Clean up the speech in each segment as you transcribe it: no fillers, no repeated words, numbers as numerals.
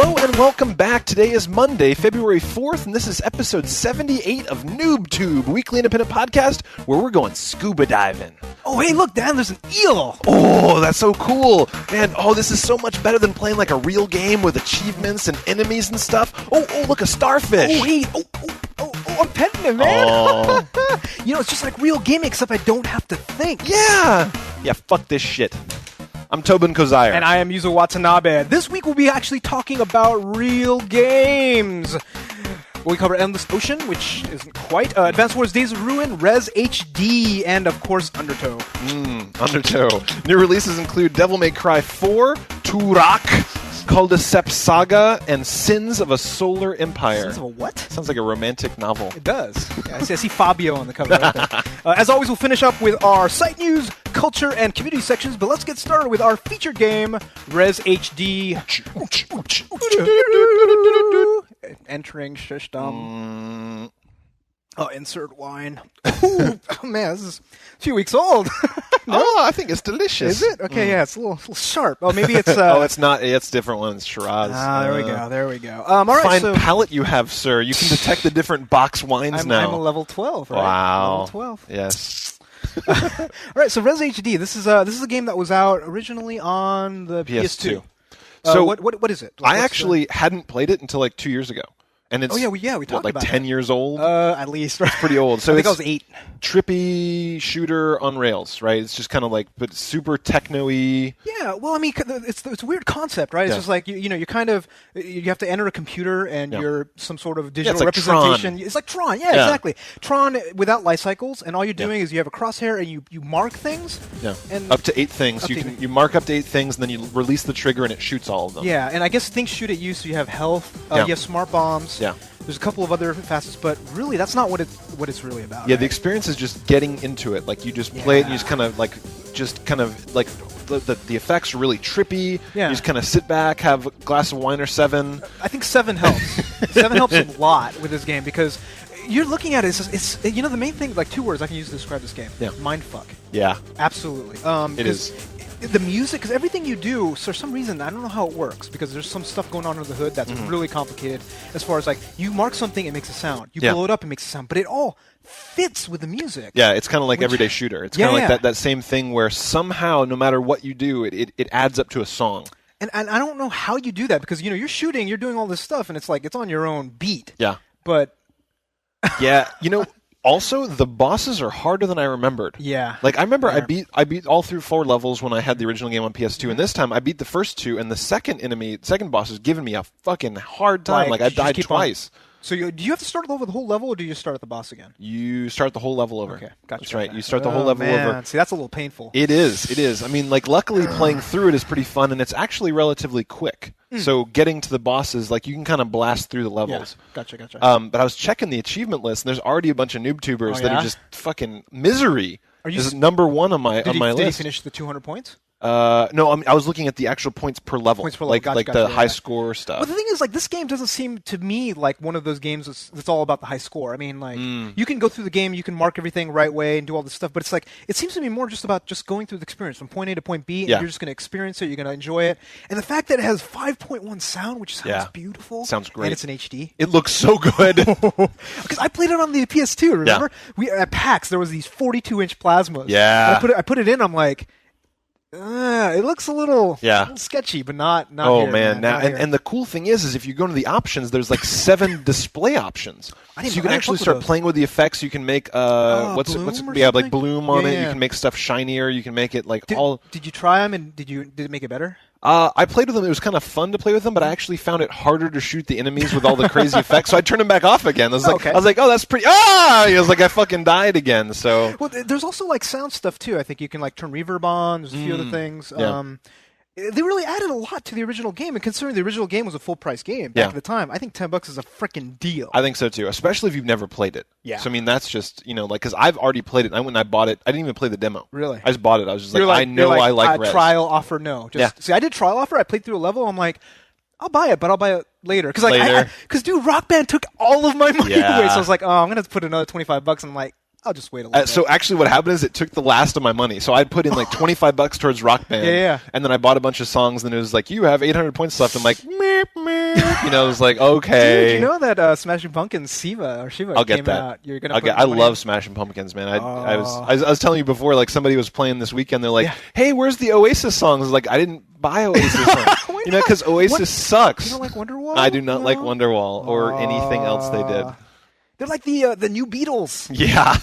Hello and welcome back. Today is Monday, February 4th, and this is episode 78 of NooBTooB, weekly independent podcast where we're going scuba diving. Oh, hey, look, Dan, there's an eel. Oh, that's so cool. Man, this is so much better than playing like a real game with achievements and enemies and stuff. Oh, look, a starfish. Oh, hey, I'm petting him, man. Oh. It's just like real gaming, except I don't have to think. Yeah, fuck this shit. I'm Tobin Kozire. And I am Yuzo Watanabe. This week we'll be actually talking about real games. We cover Endless Ocean, which isn't quite. Advance Wars Days of Ruin, Res HD, and of course Undertow. Undertow. New releases include Devil May Cry 4, Turok, Culdcept Saga, and Sins of a Solar Empire. Sins of a what? Sounds like a romantic novel. It does. Yeah, I see Fabio on the cover right there. As always, we'll finish up with our site news, culture, and community sections, but let's get started with our featured game, Res HD. Entering system. Insert wine. Oh, man, this is a few weeks old. No? I think it's delicious. Is it? Okay, yeah, it's a little sharp. Oh, maybe it's... it's not. It's different ones. Shiraz. There we go. All right, Fine palate you have, sir. You can detect the different box wines now. I'm a level 12, right? Wow. Level 12. Yes. All right, so Res HD. This is a game that was out originally on the PS2. So what is it? I actually hadn't played it until like 2 years ago. And it's we talked like about 10 years old? At least. Right? It's pretty old. So I think I was 8. Trippy shooter on rails, right? It's just kind of like, but super techno-y. Yeah, well, I mean, it's a weird concept, right? It's just like, you have to enter a computer and you're some sort of digital representation. Tron. It's like Tron, exactly. Tron without life cycles, and all you're doing is you have a crosshair and you mark things. Yeah, and up to 8 things. You mark up to 8 things, and then you release the trigger and it shoots all of them. Yeah, and I guess things shoot at you, so you have health, you have smart bombs. Yeah. There's a couple of other facets, but really, that's not what it's really about. Yeah, right? The experience is just getting into it. Like you just play it, and you just kind of like the effects are really trippy. Yeah. You just kind of sit back, have a glass of wine or 7. I think 7 helps. 7 helps a lot with this game because you're looking at it. It's the main thing. Like 2 words I can use to describe this game. Yeah. Mindfuck. Yeah. Absolutely. It is. The music, because everything you do, for some reason, I don't know how it works, because there's some stuff going on under the hood that's really complicated. As far as like, you mark something, it makes a sound. You blow it up, it makes a sound. But it all fits with the music. Yeah, it's kind of like everyday shooter. It's kind of like that same thing where somehow, no matter what you do, it adds up to a song. And I don't know how you do that, because you're shooting, you're doing all this stuff, and it's like it's on your own beat. Yeah. But yeah, also, the bosses are harder than I remembered. Yeah. Like, I remember I beat all through 4 levels when I had the original game on PS2, and this time I beat the first 2, and the second boss is giving me a fucking hard time. Like I died twice. So do you have to start over the whole level, or do you just start at the boss again? You start the whole level over. Okay, gotcha. That's right. You start the whole level over. See, that's a little painful. It is. I mean, like, luckily playing through it is pretty fun, and it's actually relatively quick. So getting to the bosses, like, you can kind of blast through the levels. Yeah. Gotcha. But I was checking the achievement list, and there's already a bunch of NooBToobers that are just fucking misery. This is number 1 on my list. Did he finish the 200 points? No, I was looking at the actual points per level. The high score stuff. Well, the thing is, like, this game doesn't seem to me like one of those games that's all about the high score. I mean, like, you can go through the game, you can mark everything right way and do all this stuff, but it's like, it seems to me more just about just going through the experience from point A to point B, and you're just going to experience it, you're going to enjoy it. And the fact that it has 5.1 sound, which sounds beautiful. Sounds great. And it's in HD. It looks so good. Because I played it on the PS2, remember? At PAX, there was these 42-inch plasmas. Yeah. And I put it in, I'm like... it looks a little sketchy, but not oh, here, man. Not here. And the cool thing is if you go to the options, there's like 7 display options. So you can actually start playing with the effects. You can make what's like bloom on it. You can make stuff shinier. You can make it like all. Did you try them and did it make it better? I played with them. It was kind of fun to play with them, but I actually found it harder to shoot the enemies with all the crazy effects. So I turned them back off again. I was like, oh, that's pretty. I was like, I fucking died again. So there's also like sound stuff too. I think you can like turn reverb on. There's a few other things. Yeah. They really added a lot to the original game, and considering the original game was a full-price game back at the time, I think $10 is a freaking deal. I think so too, especially if you've never played it. Yeah. So I mean, that's just because I've already played it. And when I bought it, I didn't even play the demo. Really? I just bought it. I was just I know I like Res. Trial offer, no. See, I did trial offer. I played through a level. I'm like, I'll buy it, but I'll buy it later. Because dude, Rock Band took all of my money away. So I was like, oh, I'm gonna put another $25, and I'm like, I'll just wait a little bit. So actually what happened is it took the last of my money. So I'd put in like $25 towards Rock Band. Yeah. And then I bought a bunch of songs and it was like, you have 800 points left. I'm like, meep, meep. You know, it was like, okay. Dude, you know that Smashing Pumpkins Shiva I'll get came that. out? You're gonna I love Smashing Pumpkins, man. I was telling you before, like somebody was playing this weekend. They're like, hey, where's the Oasis songs? I was like, I didn't buy Oasis songs. You know, because Oasis sucks. You don't like Wonderwall? I do not like Wonderwall or anything else they did. They're like the new Beatles. Yeah,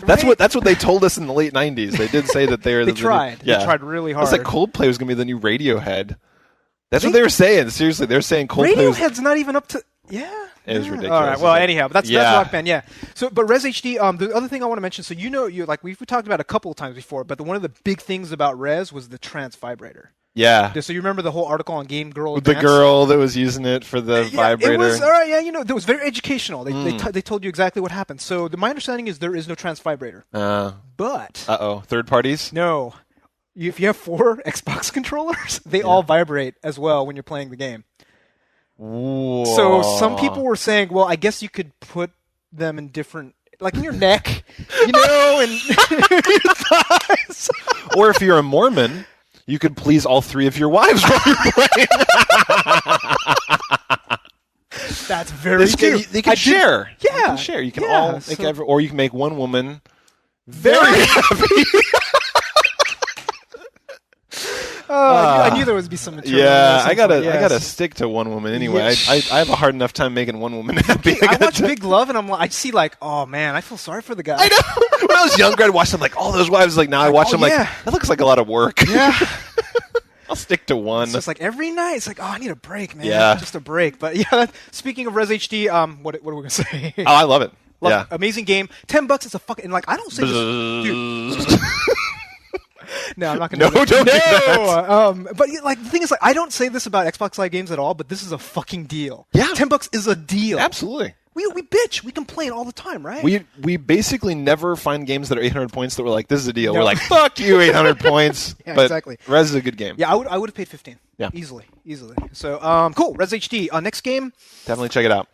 that's what they told us in the late '90s. They did say that they tried. They tried really hard. It's like Coldplay was going to be the new Radiohead. That's what they were saying. Seriously, they were saying Coldplay. Radiohead's not even up to. Yeah. It was ridiculous. All right. Well, anyhow, that's Rock Band. Yeah. So, but Res HD. The other thing I want to mention. So we've talked about it a couple of times before, but one of the big things about Res was the trance vibrator. Yeah. So you remember the whole article on Game Girl with the girl that was using it for the vibrator. It was all right. Yeah, it was very educational. They told you exactly what happened. So my understanding is there is no trance vibrator. But third parties? No. If you have 4 Xbox controllers, they all vibrate as well when you're playing the game. Whoa. So some people were saying, well, I guess you could put them in different, like in your neck, and your thighs. Or if you're a Mormon, you could please all 3 of your wives while you're playing. That's very true. You can share. Yeah. You can share. You can all make or you can make one woman very happy. I knew there would be some material. Yeah, I gotta stick to one woman anyway. I have a hard enough time making one woman happy. I watch Big Love and I see like, oh man, I feel sorry for the guy. I know. When I was younger, I'd watch them like all those wives. Like now, I watch them like that looks like a lot of work. Yeah. I'll stick to one. It's just like every night, it's like, oh, I need a break, man. Yeah. Just a break. But yeah, speaking of Res HD, what are we gonna say? Oh, I love it. Amazing game. $10. It's a fucking I don't say this, dude. No, I'm not going to do that. Don't do that. But like the thing is, like, I don't say this about Xbox Live games at all, but this is a fucking deal. Yeah. $10 is a deal. Absolutely. We bitch. We complain all the time, right? We basically never find games that are 800 points that we're like, this is a deal. No. We're like, fuck you, 800 points. Yeah, but exactly. Res is a good game. Yeah, I would have paid 15. Yeah. Easily. So, cool. Res HD. Next game. Definitely check it out.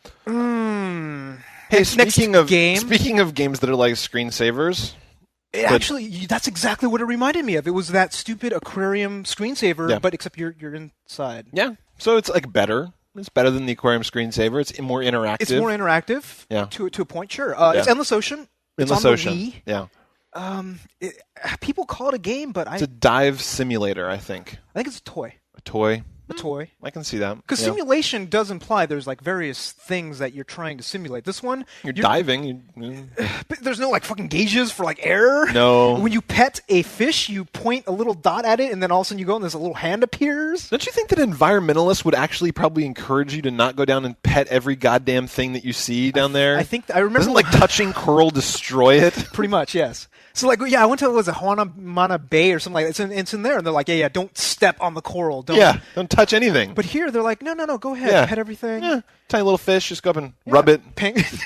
Hey, speaking of games that are like screensavers. Actually, that's exactly what it reminded me of. It was that stupid aquarium screensaver, but except you're inside. Yeah. So it's like better. It's better than the aquarium screensaver. It's more interactive. It's more interactive. Yeah. To a point, sure. It's Endless Ocean. Endless Ocean. The Wii. Yeah. People call it a game, but it's a dive simulator. I think it's a toy. A toy. A toy. I can see that. Because simulation does imply there's like various things that you're trying to simulate. This one, you're diving. But there's no like fucking gauges for like air. No. When you pet a fish, you point a little dot at it, and then all of a sudden you go and there's a little hand appears. Don't you think that environmentalists would actually probably encourage you to not go down and pet every goddamn thing that you see down there? I think I remember. Doesn't like touching coral destroy it? Pretty much, yes. So like, I went to Mana Bay or something like that. It's in there, and they're like, don't step on the coral. Don't touch anything. But here they're like, no, go ahead, pet everything. Yeah, tiny little fish, just go up and rub it.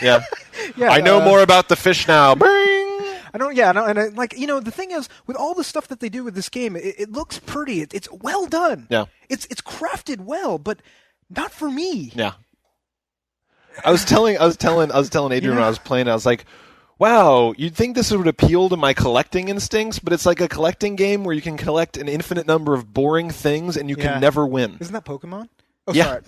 Yeah, yeah. I know more about the fish now. Bing. The thing is, with all the stuff that they do with this game, it looks pretty. It's well done. Yeah, it's crafted well, but not for me. Yeah. I was telling Adrian when I was playing, I was like, wow, you'd think this would appeal to my collecting instincts, but it's like a collecting game where you can collect an infinite number of boring things and you can never win. Isn't that Pokemon? Oh, yeah.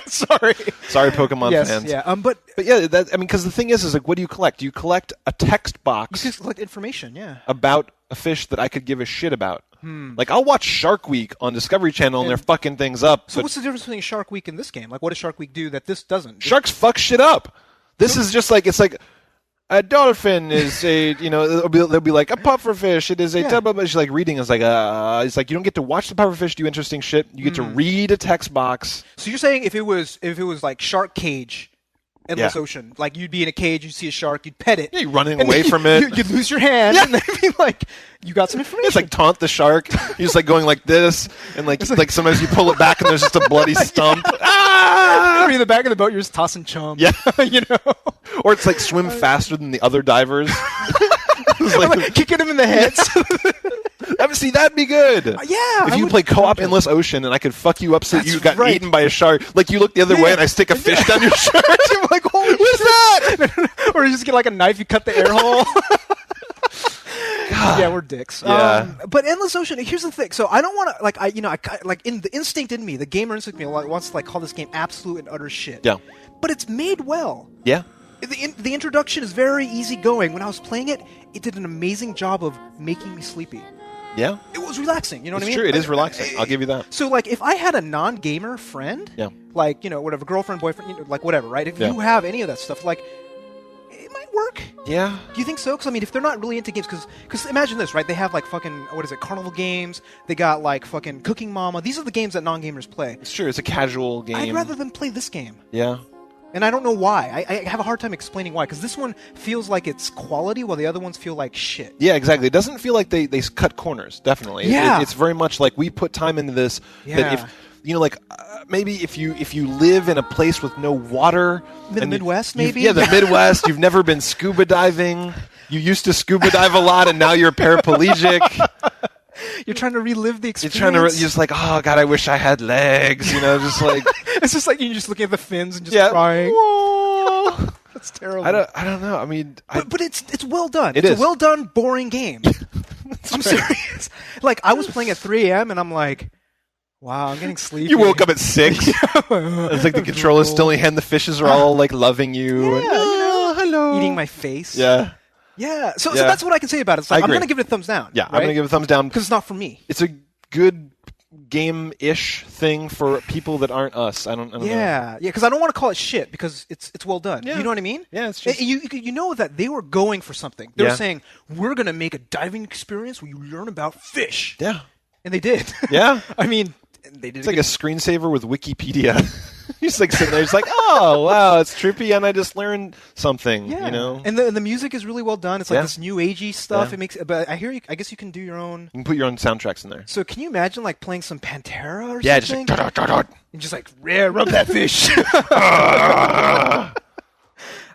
Sorry. Sorry, Pokemon fans. Yeah. But yeah, because the thing is like, what do you collect? You collect a text box. You just collect information, about a fish that I could give a shit about. Like, I'll watch Shark Week on Discovery Channel and they're fucking things up. So what's the difference between Shark Week and this game? Like, what does Shark Week do that this doesn't? Sharks fuck shit up. This is just like, it's like, a dolphin is a, they'll be like a pufferfish. It is a blah, blah, blah. She's like reading. It's like you don't get to watch the pufferfish do interesting shit. You get to read a text box. So you're saying if it was like Shark Cage, Endless Ocean, like you'd be in a cage, you'd see a shark, you'd pet it. Yeah, you're running away from it. You'd lose your hand, and then be like, you got some information. It's like taunt the shark. You're just like going like this, and like sometimes you pull it back and there's just a bloody stump. Or in the back of the boat, you're just tossing chum. Yeah. Or it's like swim faster than the other divers. like kicking him in the head. See, that'd be good. Yeah. If you play co-op Endless Ocean and I could fuck you up so you got eaten by a shark, like you look the other way and I stick a fish down your shirt. I'm like, holy what's that? Or you just get like a knife, you cut the air hole. God. Yeah, we're dicks. Yeah. But Endless Ocean, here's the thing. So I don't want to like in the instinct in me, the gamer instinct in me wants to like call this game absolute and utter shit. Yeah. But it's made well. Yeah. The introduction is very easygoing. When I was playing it, it did an amazing job of making me sleepy. Yeah. It was relaxing. You know what I mean? It's true. It is relaxing. I'll give you that. So, like, if I had a non-gamer friend, like, whatever, girlfriend, boyfriend, like, whatever, right? If you have any of that stuff, like, it might work. Yeah. Do you think so? Because, I mean, if they're not really into games, because imagine this, right? They have, like, fucking, what is it, carnival games. They got, like, fucking Cooking Mama. These are the games that non-gamers play. It's true. It's a casual game. I'd rather them play this game. Yeah. And I don't know why. I have a hard time explaining why. Because this one feels like it's quality, while the other ones feel like shit. Yeah, exactly. It doesn't feel like they cut corners, definitely. Yeah. It's very much like we put time into this. Yeah. That if, like, maybe if you live in a place with no water. The Midwest, maybe? Yeah, the Midwest. You've never been scuba diving. You used to scuba dive a lot, and now you're paraplegic. You're trying to relive the experience. You're just like, oh, God, I wish I had legs. Just like... It's just like you're just looking at the fins and just crying. Whoa. That's terrible. I don't know. I mean... But it's well done. It's a well done, boring game. I'm right. serious. Like, I was playing at 3 a.m. and I'm like, wow, I'm getting sleepy. You woke up at 6. It's like the controller's still in your hand. The fishes are all, like, loving you. Yeah, hello. Eating my face. Yeah. Yeah. So that's what I can say about it. It's like, I'm going to give it a thumbs down. Yeah, right? I'm going to give it a thumbs down. Because it's not for me. It's a good game-ish thing for people that aren't us. I don't know. Yeah, because I don't want to call it shit because it's well done. Yeah. You know what I mean? Yeah, it's just... You know that they were going for something. They were saying, we're going to make a diving experience where you learn about fish. Yeah. And they did. Yeah. I mean, they did. It's like a screensaver with Wikipedia. You're just like sitting there, just like, oh wow, it's trippy, and I just learned something. Yeah. And the music is really well done. It's like this new agey stuff. Yeah. It makes, but I guess you can do your own. You can put your own soundtracks in there. So can you imagine like playing some Pantera or just something? like da-da-da-da. And just like rub that fish.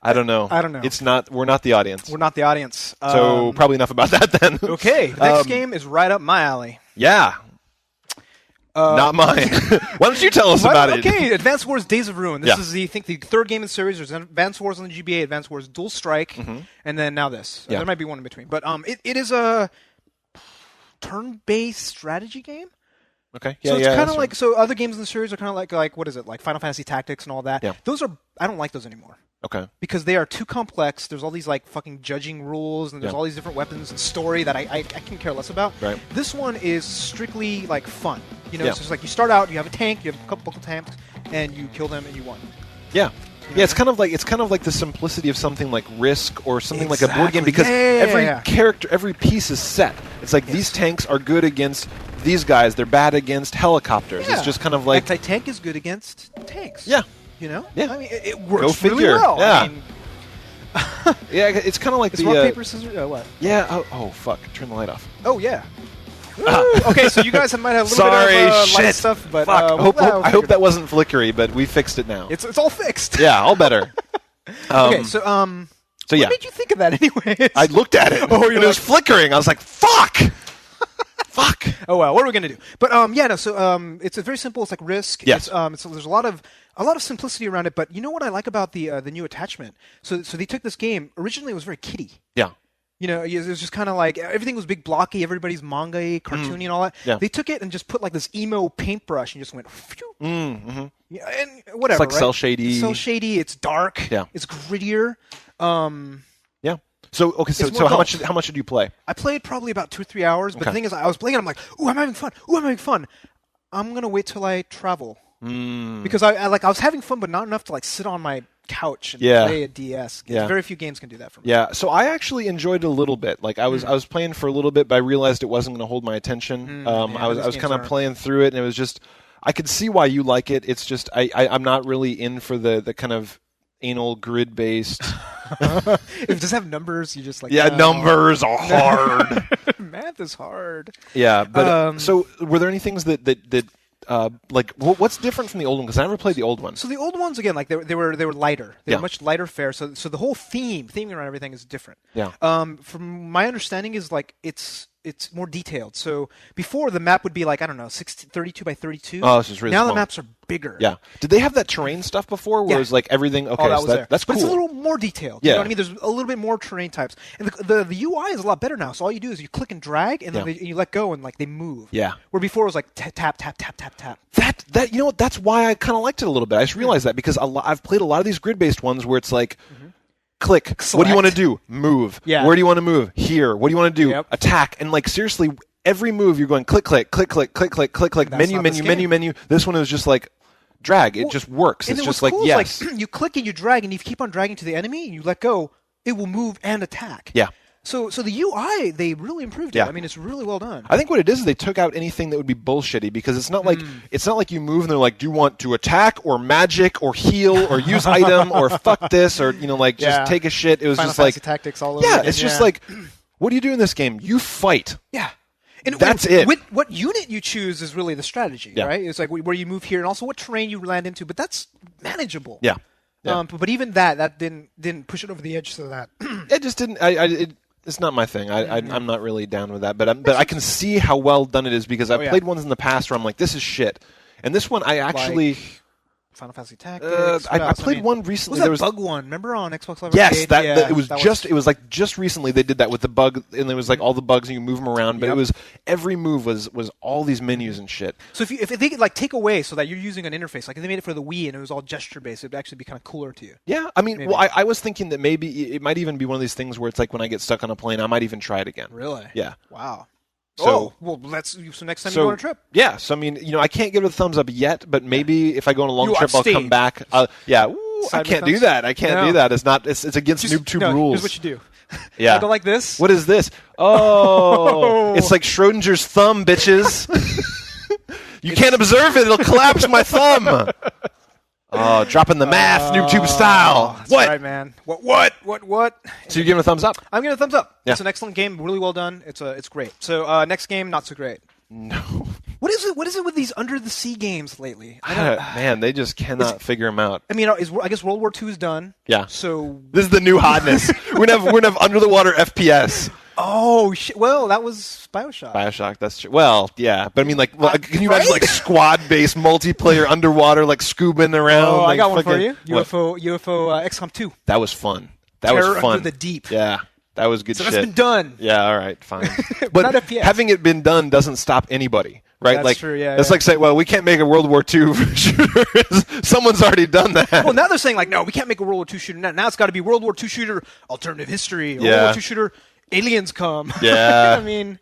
I don't know. It's not. We're not the audience. We're not the audience. So probably enough about that then. Okay. The next game is right up my alley. Yeah. Not mine. Why don't you tell us about it? Okay, Advance Wars Days of Ruin. This is the third game in the series. There's Advance Wars on the GBA, Advance Wars Dual Strike, and then now this. There might be one in between. But it is a turn-based strategy game. Okay. So it's kind of like other games in the series are kind of like what is it, like Final Fantasy Tactics and all that. Yeah. Those are I don't like those anymore. Okay. Because they are too complex. There's all these like fucking judging rules, and there's all these different weapons and story that I can care less about. Right. This one is strictly like fun. So it's like you start out, you have a tank, you have a couple tanks, and you kill them and you won. Yeah. Yeah, it's kind of like the simplicity of something like Risk or something like a board game, because every character, every piece is set. It's like these tanks are good against these guys, they're bad against helicopters. It's just kind of like anti-tank is good against tanks. Yeah. Yeah. I mean, it works Go figure. really well. Yeah. I mean, yeah, it's kind of like it's rock, paper, scissors. What? Yeah. Oh, fuck! Turn the light off. Oh yeah. Okay, so you guys might have a little bit of light stuff, but I hope that wasn't flickery, but we fixed it now. It's all fixed. Yeah, all better. Okay, so yeah. What made you think of that, anyways? I looked at it. It was flickering. I was like, "Fuck." Fuck. Oh well, what are we gonna do? But So it's a very simple. It's like Risk. Yes. There's a lot of simplicity around it. But you know what I like about the new attachment? So they took this game. Originally, it was very kiddie. Yeah. It was just kind of like everything was big, blocky. Everybody's manga-y, cartoony, and all that. Yeah. They took it and just put like this emo paintbrush and just went. Phew. Yeah, and whatever. It's like right? cell shady. It's cell shady. It's dark. Yeah. It's grittier. Yeah. So how much did you play? I played probably about 2 or 3 hours. But the thing is, I was playing, and I'm like, "Ooh, I'm having fun. Ooh, I'm having fun." I'm gonna wait till I travel because I was having fun, but not enough to like sit on my couch and play a DS. Very few games can do that for me. Yeah. So I actually enjoyed it a little bit. Like I was playing for a little bit, but I realized it wasn't going to hold my attention. I was kind of playing through it, and it was just I could see why you like it. It's just I'm not really in for the kind of anal grid based. If it does have numbers, you just like numbers are hard. Math is hard. Yeah, but so were there any things that like what's different from the old one? Because I never played the old one. So the old ones again, like they were lighter. They were much lighter fare. So the whole theming around everything is different. Yeah. From my understanding is like it's it's more detailed. So before the map would be like, I don't know, 32 by 32. Oh, this is really now small. the maps are bigger. Yeah. Did they have that terrain stuff before where it was like everything? Okay, that was there. That's cool. But it's a little more detailed. Yeah. You know what I mean? There's a little bit more terrain types. And the UI is a lot better now. So all you do is you click and drag, and then you let go, and like they move. Yeah. Where before it was like tap, tap, tap, tap, tap. That you know what? That's why I kind of liked it a little bit. I just realized that because I've played a lot of these grid-based ones where it's like, click. Select. What do you want to do? Move. Yeah. Where do you want to move? Here. What do you want to do? Yep. Attack. And like seriously, every move you're going click, click, click, click, click, click, click, click. Menu. This one is just like drag. It just works. And it's then just what's like cool yes. is like you click and you drag, and if you keep on dragging to the enemy and you let go, it will move and attack. Yeah. So the UI, they really improved it. Yeah. I mean, it's really well done. I think what it is they took out anything that would be bullshitty because it's not like you move and they're like, do you want to attack or magic or heal or use item or fuck this or like just take a shit. It was Final just like Fantasy Tactics all over. Yeah, again. it's just like, what do you do in this game? You fight. Yeah. And That's it. What unit you choose is really the strategy, right? It's like where you move here and also what terrain you land into, but that's manageable. Yeah. But even that didn't push it over the edge so that it just didn't. It's not my thing. I'm not really down with that. But I can see how well done it is because I've played ones in the past where I'm like, this is shit. And this one, I actually. Like Final Fantasy Tactics. I played one recently. There was bug one. Remember on Xbox Live? Yes, Arcade? it was just recently they did that with the bug, and there was like all the bugs and you move them around. But it was every move was all these menus and shit. So if they could like take away so that you're using an interface, like if they made it for the Wii and it was all gesture based, it'd actually be kind of cooler to you. Yeah, I mean, well, I was thinking that maybe it might even be one of these things where it's like when I get stuck on a plane, I might even try it again. Really? Yeah. Wow. So, well, so next time you go on a trip. Yeah, so I mean, I can't give it a thumbs up yet, but maybe if I go on a long trip, I'll come back. I can't do that. I can't do that. It's against NooBTooB rules. Here's what you do. Yeah. I go like this. What is this? Oh, it's like Schrodinger's thumb, bitches. You can't observe it; it'll collapse my thumb. Oh, dropping the math, NooBTooB style. That's What? right, man. What? So you give it a thumbs up? I'm giving it a thumbs up. Yeah. It's an excellent game, really well done. It's great. So next game, not so great. No. What is it with these under the sea games lately? Man, they just cannot figure them out. I mean, I guess World War II is done. Yeah. So this is the new hotness. we're gonna have under the water FPS. Oh shit! Well, that was BioShock. BioShock, that's true. Well, yeah, but I mean, like, can you imagine like squad-based multiplayer underwater, like scubaing around? Oh, like, I got one for you. What? UFO XCOM 2. That was fun. That Terror was fun. Under the Deep. Yeah, that was good So shit. that's been done. Yeah, all right, fine. Not But FPS. having it been done doesn't stop anybody, right? That's like, true, yeah, It's yeah. like saying, well, we can't make a World War II shooter. Someone's already done that. Well, now they're saying like, no, we can't make a World War II shooter. Now it's got to be World War II shooter, alternative history. World War II shooter, aliens come. Yeah. I mean,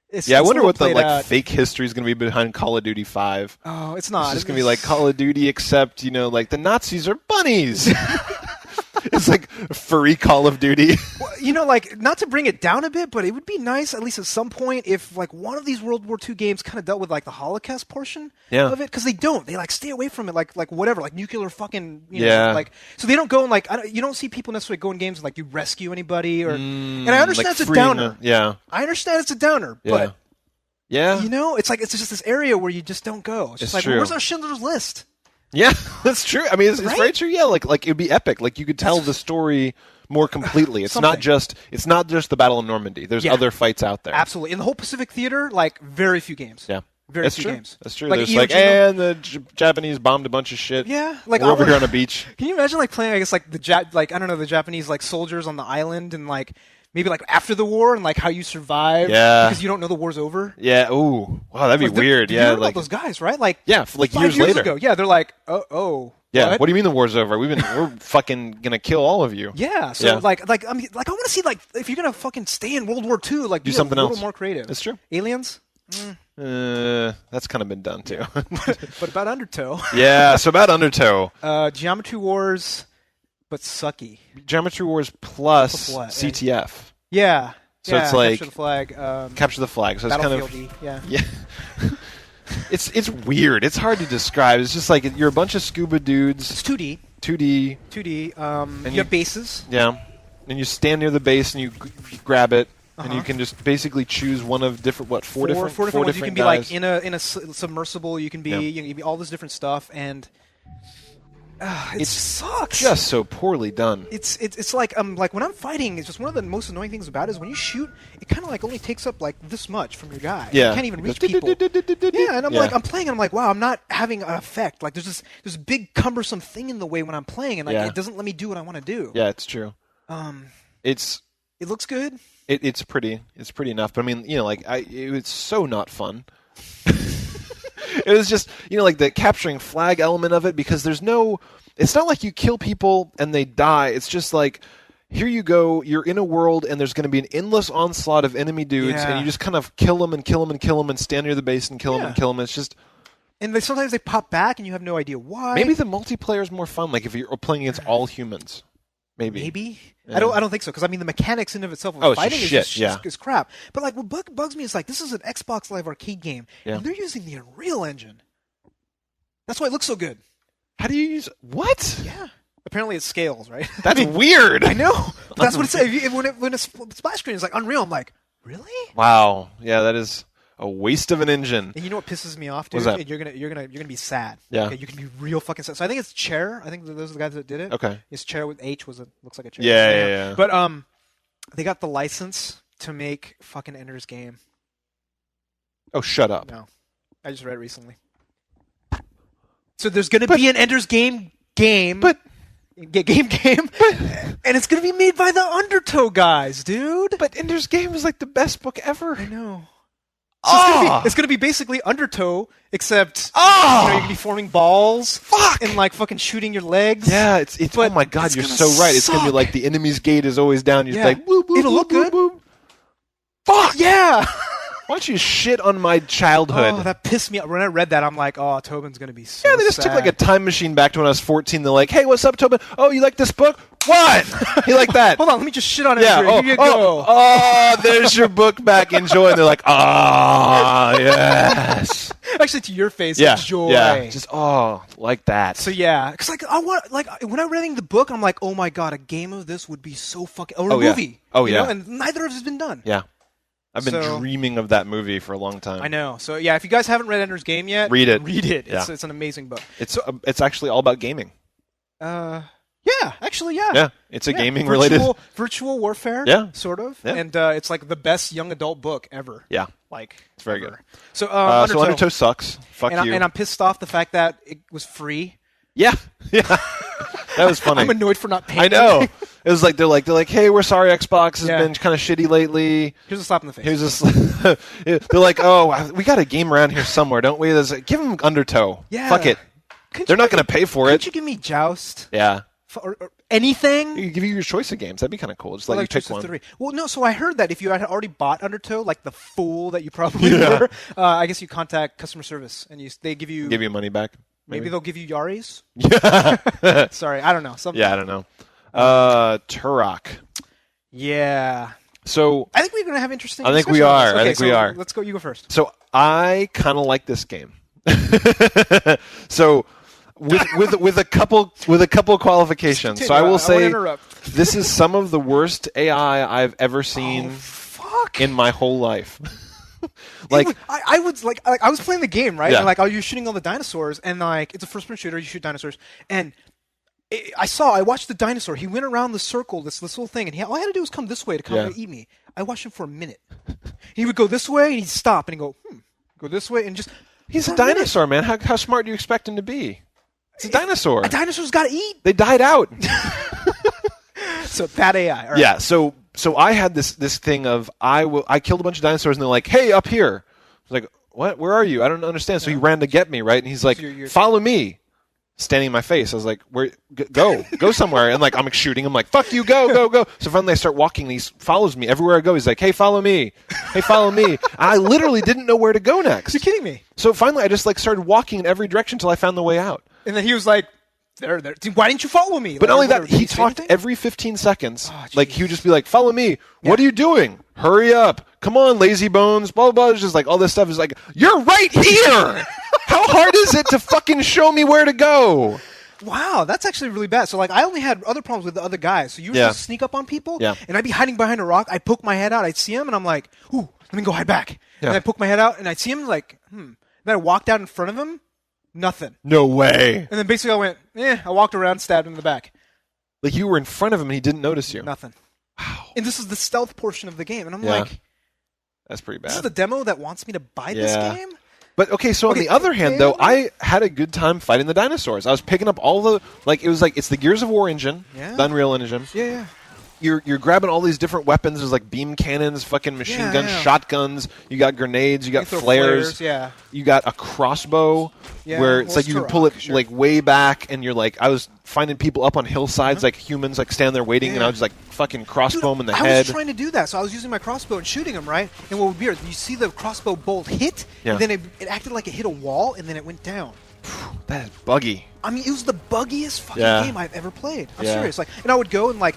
it's I it's wonder a little what the played out. fake history is going to be behind Call of Duty 5. Oh, it's not. It's just going to be like Call of Duty, except, like the Nazis are bunnies. It's like furry Call of Duty. Well, like, not to bring it down a bit, but it would be nice, at least at some point, if like one of these World War II games kind of dealt with like the Holocaust portion of it, because they don't. They like stay away from it, like whatever, like nuclear fucking, like. So they don't go and like, you don't see people necessarily go in games and, like you rescue anybody or. And I understand like it's a downer. Yeah. I understand it's a downer, but. Yeah. It's like it's just this area where you just don't go. It's just like, true. where's our Schindler's List? Yeah, that's true. I mean, it's Right? very true. Yeah, like it would be epic. Like you could tell the story more completely. It's not just the Battle of Normandy. There's other fights out there. Absolutely. In the whole Pacific Theater, like very few games. Yeah. Very That's few true. games. That's true. Like There's Iwo like, Jima. and the Japanese bombed a bunch of shit. Yeah, like we're over here on a beach. Can you imagine like playing? I guess like the Japanese like soldiers on the island and like maybe like after the war and like how you survive. Yeah. Because you don't know the war's over. Yeah. Ooh. Wow, that'd be weird. You Yeah. heard Like about those guys, right? Like like 5 years later. ago. Yeah, they're like, oh. Yeah. What do you mean the war's over? We're fucking gonna kill all of you. Yeah. So Yeah. like I mean, like I want to see like if you're gonna fucking stay in World War II, like Do be something a little else. more creative. That's true. Aliens. That's kind of been done too. But about Undertow. Yeah. So about Undertow, Geometry Wars, but sucky. Geometry Wars plus what? CTF. Yeah. So it's like capture the flag. Capture the flag. So it's kind of Battlefield-y, yeah. yeah. It's weird. It's hard to describe. It's just like you're a bunch of scuba dudes. It's 2D. 2D. 2D. You have bases. Yeah. And you stand near the base and you grab it, and you can just basically choose one of different four different ones. You can be guys. like in a submersible. You can be you can be all this different stuff, and It sucks. Just so poorly done. It's like when I'm fighting, it's just one of the most annoying things about it is when you shoot, it kind of like only takes up like this much from your guy. Yeah. You can't even reach people. Yeah, and I'm playing and I'm like, wow, I'm not having an effect. Like there's this big cumbersome thing in the way when I'm playing, and like it doesn't let me do what I want to do. Yeah, it's true. It looks good. It's pretty enough. But I mean, it was so not fun. It was just, like the capturing flag element of it, because it's not like you kill people and they die. It's just like, here you go, you're in a world and there's going to be an endless onslaught of enemy dudes, and you just kind of kill them and kill them and kill them and stand near the base and kill them and kill them. It's just... And sometimes they pop back and you have no idea why. Maybe the multiplayer is more fun, like if you're playing against all humans. Maybe. Yeah. I don't think so, because I mean the mechanics in of itself of fighting is crap. But like what bugs me is like this is an Xbox Live Arcade game, and they're using the Unreal Engine. That's why it looks so good. How do you use what? Yeah. Apparently it scales, right? That's weird. I know. But that's what it says. When it's splash screen is like Unreal, I'm like, really? Wow. Yeah, that is a waste of an engine. And you know what pisses me off, dude? What's that? You're gonna be sad. Yeah. Okay, you can be real fucking sad. So I think it's Chair. I think those are the guys that did it. Okay. It's Chair with H looks like a chair. Yeah. But they got the license to make fucking Ender's Game. Oh, shut up. No. I just read it recently. So there's gonna be an Ender's Game. But and it's gonna be made by the Undertow guys, dude. But Ender's Game is like the best book ever. I know. So it's gonna be basically Undertow, except you can be forming balls. Fuck! And like fucking shooting your legs. Yeah, it's oh my god, you're so right. It's gonna be like the enemy's gate is always down. You're like, boop, boop, it'll look good. Boop. Fuck! Yeah! Why don't you shit on my childhood? Oh, that pissed me off. When I read that, I'm like, oh, Tobin's going to be so Yeah, they just sad. took like a time machine back to when I was 14. They're like, hey, what's up, Tobin? Oh, you like this book? What? You like that? Hold on, let me just shit on it. Yeah, Here you go. There's your book back. Enjoy. And they're like, yes. Actually, to your face, enjoy. Yeah, just, like that. So, yeah. Because, when I'm reading the book, I'm like, oh, my God, a game of this would be so fucking... Or a movie. Oh, yeah. Know? And neither of us has been done. Yeah. I've been dreaming of that movie for a long time. I know. So, yeah, if you guys haven't read Ender's Game yet, read it. Yeah. It's an amazing book. It's actually all about gaming. Yeah, actually, yeah. Yeah, it's a gaming-related... Virtual warfare, sort of. Yeah. And it's like the best young adult book ever. Yeah. It's very good. So, Undertow sucks. Fuck you. And I'm pissed off the fact that it was free. Yeah. That was funny. I'm annoyed for not paying. I know. It was like they're like, hey, we're sorry, Xbox has been kind of shitty lately. Here's a slap in the face. They're like, oh, we got a game around here somewhere, don't we? Give them Undertow. Yeah. Fuck it. They're not going to pay for it. Could you give me Joust? Yeah. Or anything? You give you your choice of games. That'd be kind of cool. Just let you pick one. 3. Well, no. So I heard that if you had already bought Undertow, like the fool that you probably were, I guess you contact customer service and they give you money back. Maybe they'll give you Yaris. Yeah. Sorry, I don't know. Yeah, I don't know. Turok. Yeah. So I think we're gonna have interesting. I think we are. Okay, I think we are. Let's go. You go first. So I kind of like this game. So. With a couple qualifications. Continue. So I will say this is some of the worst AI I've ever seen in my whole life. I was playing the game, right? Yeah. And you're shooting all the dinosaurs, and it's a first-person shooter. You shoot dinosaurs, and I watched the dinosaur. He went around the circle, this little thing, and all he had to do was come this way to come and eat me. I watched him for a minute. He would go this way, and he'd stop, and he'd go, go this way, and just. He's a dinosaur, man. How smart do you expect him to be? It's a dinosaur. A dinosaur's got to eat. They died out. So bad AI. Right. Yeah. So I had this thing of I killed a bunch of dinosaurs and they're like, hey, up here. I was like, what? Where are you? I don't understand. So he ran to get me, right? And he's like, follow me. Standing in my face. I was like, where? Go somewhere. And I'm shooting. I'm like, fuck you, go. So finally I start walking and he follows me everywhere I go. He's like, hey, follow me. Hey, follow me. And I literally didn't know where to go next. You're kidding me. So finally I just started walking in every direction until I found the way out. And then he was like, there. Why didn't you follow me? But not only that, he talked every 15 seconds. He would just be like, follow me. Yeah. What are you doing? Hurry up. Come on, lazy bones. Blah, blah, blah. It's just all this stuff is like, you're right here. How hard is it to fucking show me where to go? Wow, that's actually really bad. So, I only had other problems with the other guys. So you would just sneak up on people, and I'd be hiding behind a rock. I'd poke my head out. I'd see him, and I'm like, ooh, let me go hide back. Yeah. And I poke my head out, and I'd see him, Then I walked out in front of him. Nothing. No way. And then basically I went, I walked around, stabbed him in the back. Like you were in front of him and he didn't notice you. Nothing. Wow. And this is the stealth portion of the game. And I'm Yeah. like, That's pretty bad. this is the demo that wants me to buy this game? But okay, so on the other hand, though, I had a good time fighting the dinosaurs. I was picking up all the it's the Gears of War engine, the Unreal Engine. Yeah. You're grabbing all these different weapons. There's like beam cannons, fucking machine guns, shotguns. You got grenades. You got flares. Yeah. You got a crossbow where it's like you can pull it like way back, and you're like, I was finding people up on hillsides, like humans, like stand there waiting, and I was just like fucking crossbow them in the head. I was trying to do that, so I was using my crossbow and shooting them, right? And what would be weird, you see the crossbow bolt hit, and then it acted like it hit a wall, and then it went down. That is buggy. I mean, it was the buggiest fucking game I've ever played. I'm serious. Like, and I would go and like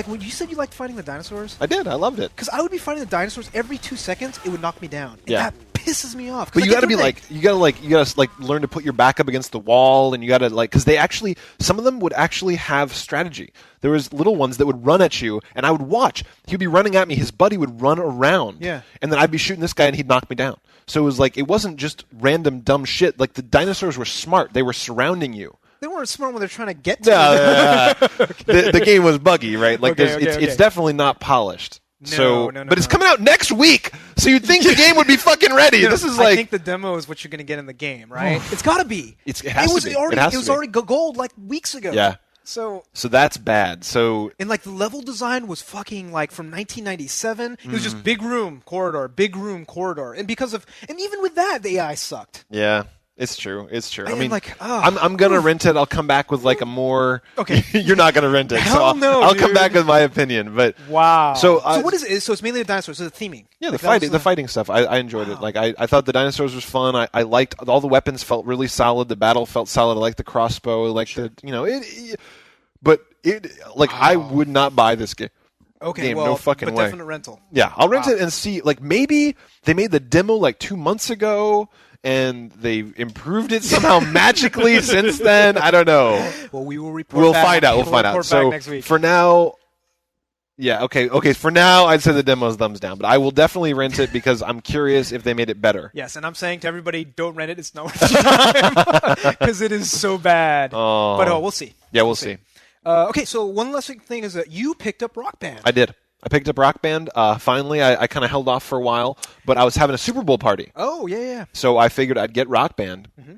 when you said you liked fighting the dinosaurs. I did. I loved it. Because I would be fighting the dinosaurs every 2 seconds. It would knock me down. And that pisses me off. But you got to be like, you got to learn to put your back up against the wall, and you got to because they actually, some of them would actually have strategy. There was little ones that would run at you, and I would watch. He'd be running at me. His buddy would run around. Yeah. And then I'd be shooting this guy, and he'd knock me down. So it was like, it wasn't just random dumb shit. Like the dinosaurs were smart. They were surrounding you. They weren't smart when they're trying to get to you. The game was buggy, right? Like it's definitely not polished. No, but it's coming out next week, so you'd think the game would be fucking ready. This is like, I think the demo is what you're going to get in the game, right? It's got to be. It has to be. It was already gold like weeks ago. Yeah. So that's bad. So and like the level design was fucking like from 1997. It was just big room corridor, and and even with that, the AI sucked. Yeah. It's true. I mean, like, I'm gonna rent it. I'll come back with like a more. Okay. You're not gonna rent it. Hell no, I'll come back with my opinion. But wow. So what is it? So it's mainly the dinosaurs. So the theming. Yeah, the fighting stuff. I enjoyed it. Like I thought the dinosaurs was fun. I liked all the weapons. Felt really solid. The battle felt solid. I liked the crossbow. I liked I would not buy this game. Okay, no fucking way. Definite rental. Yeah, I'll rent it and see. Like maybe they made the demo like 2 months ago. And they've improved it somehow magically since then. I don't know. Well, we will report. We'll find out. We'll find out. So next week. For now, okay. For now, I'd say the demo's thumbs down, but I will definitely rent it because I'm curious if they made it better. Yes, and I'm saying to everybody, don't rent it. It's not worth your time because it is so bad. Oh. But we'll see. Yeah, we'll see. Okay, so one last thing is that you picked up Rock Band. I did. I picked up Rock Band. Finally, I kind of held off for a while, but I was having a Super Bowl party. Oh, yeah. So I figured I'd get Rock Band. Mm-hmm.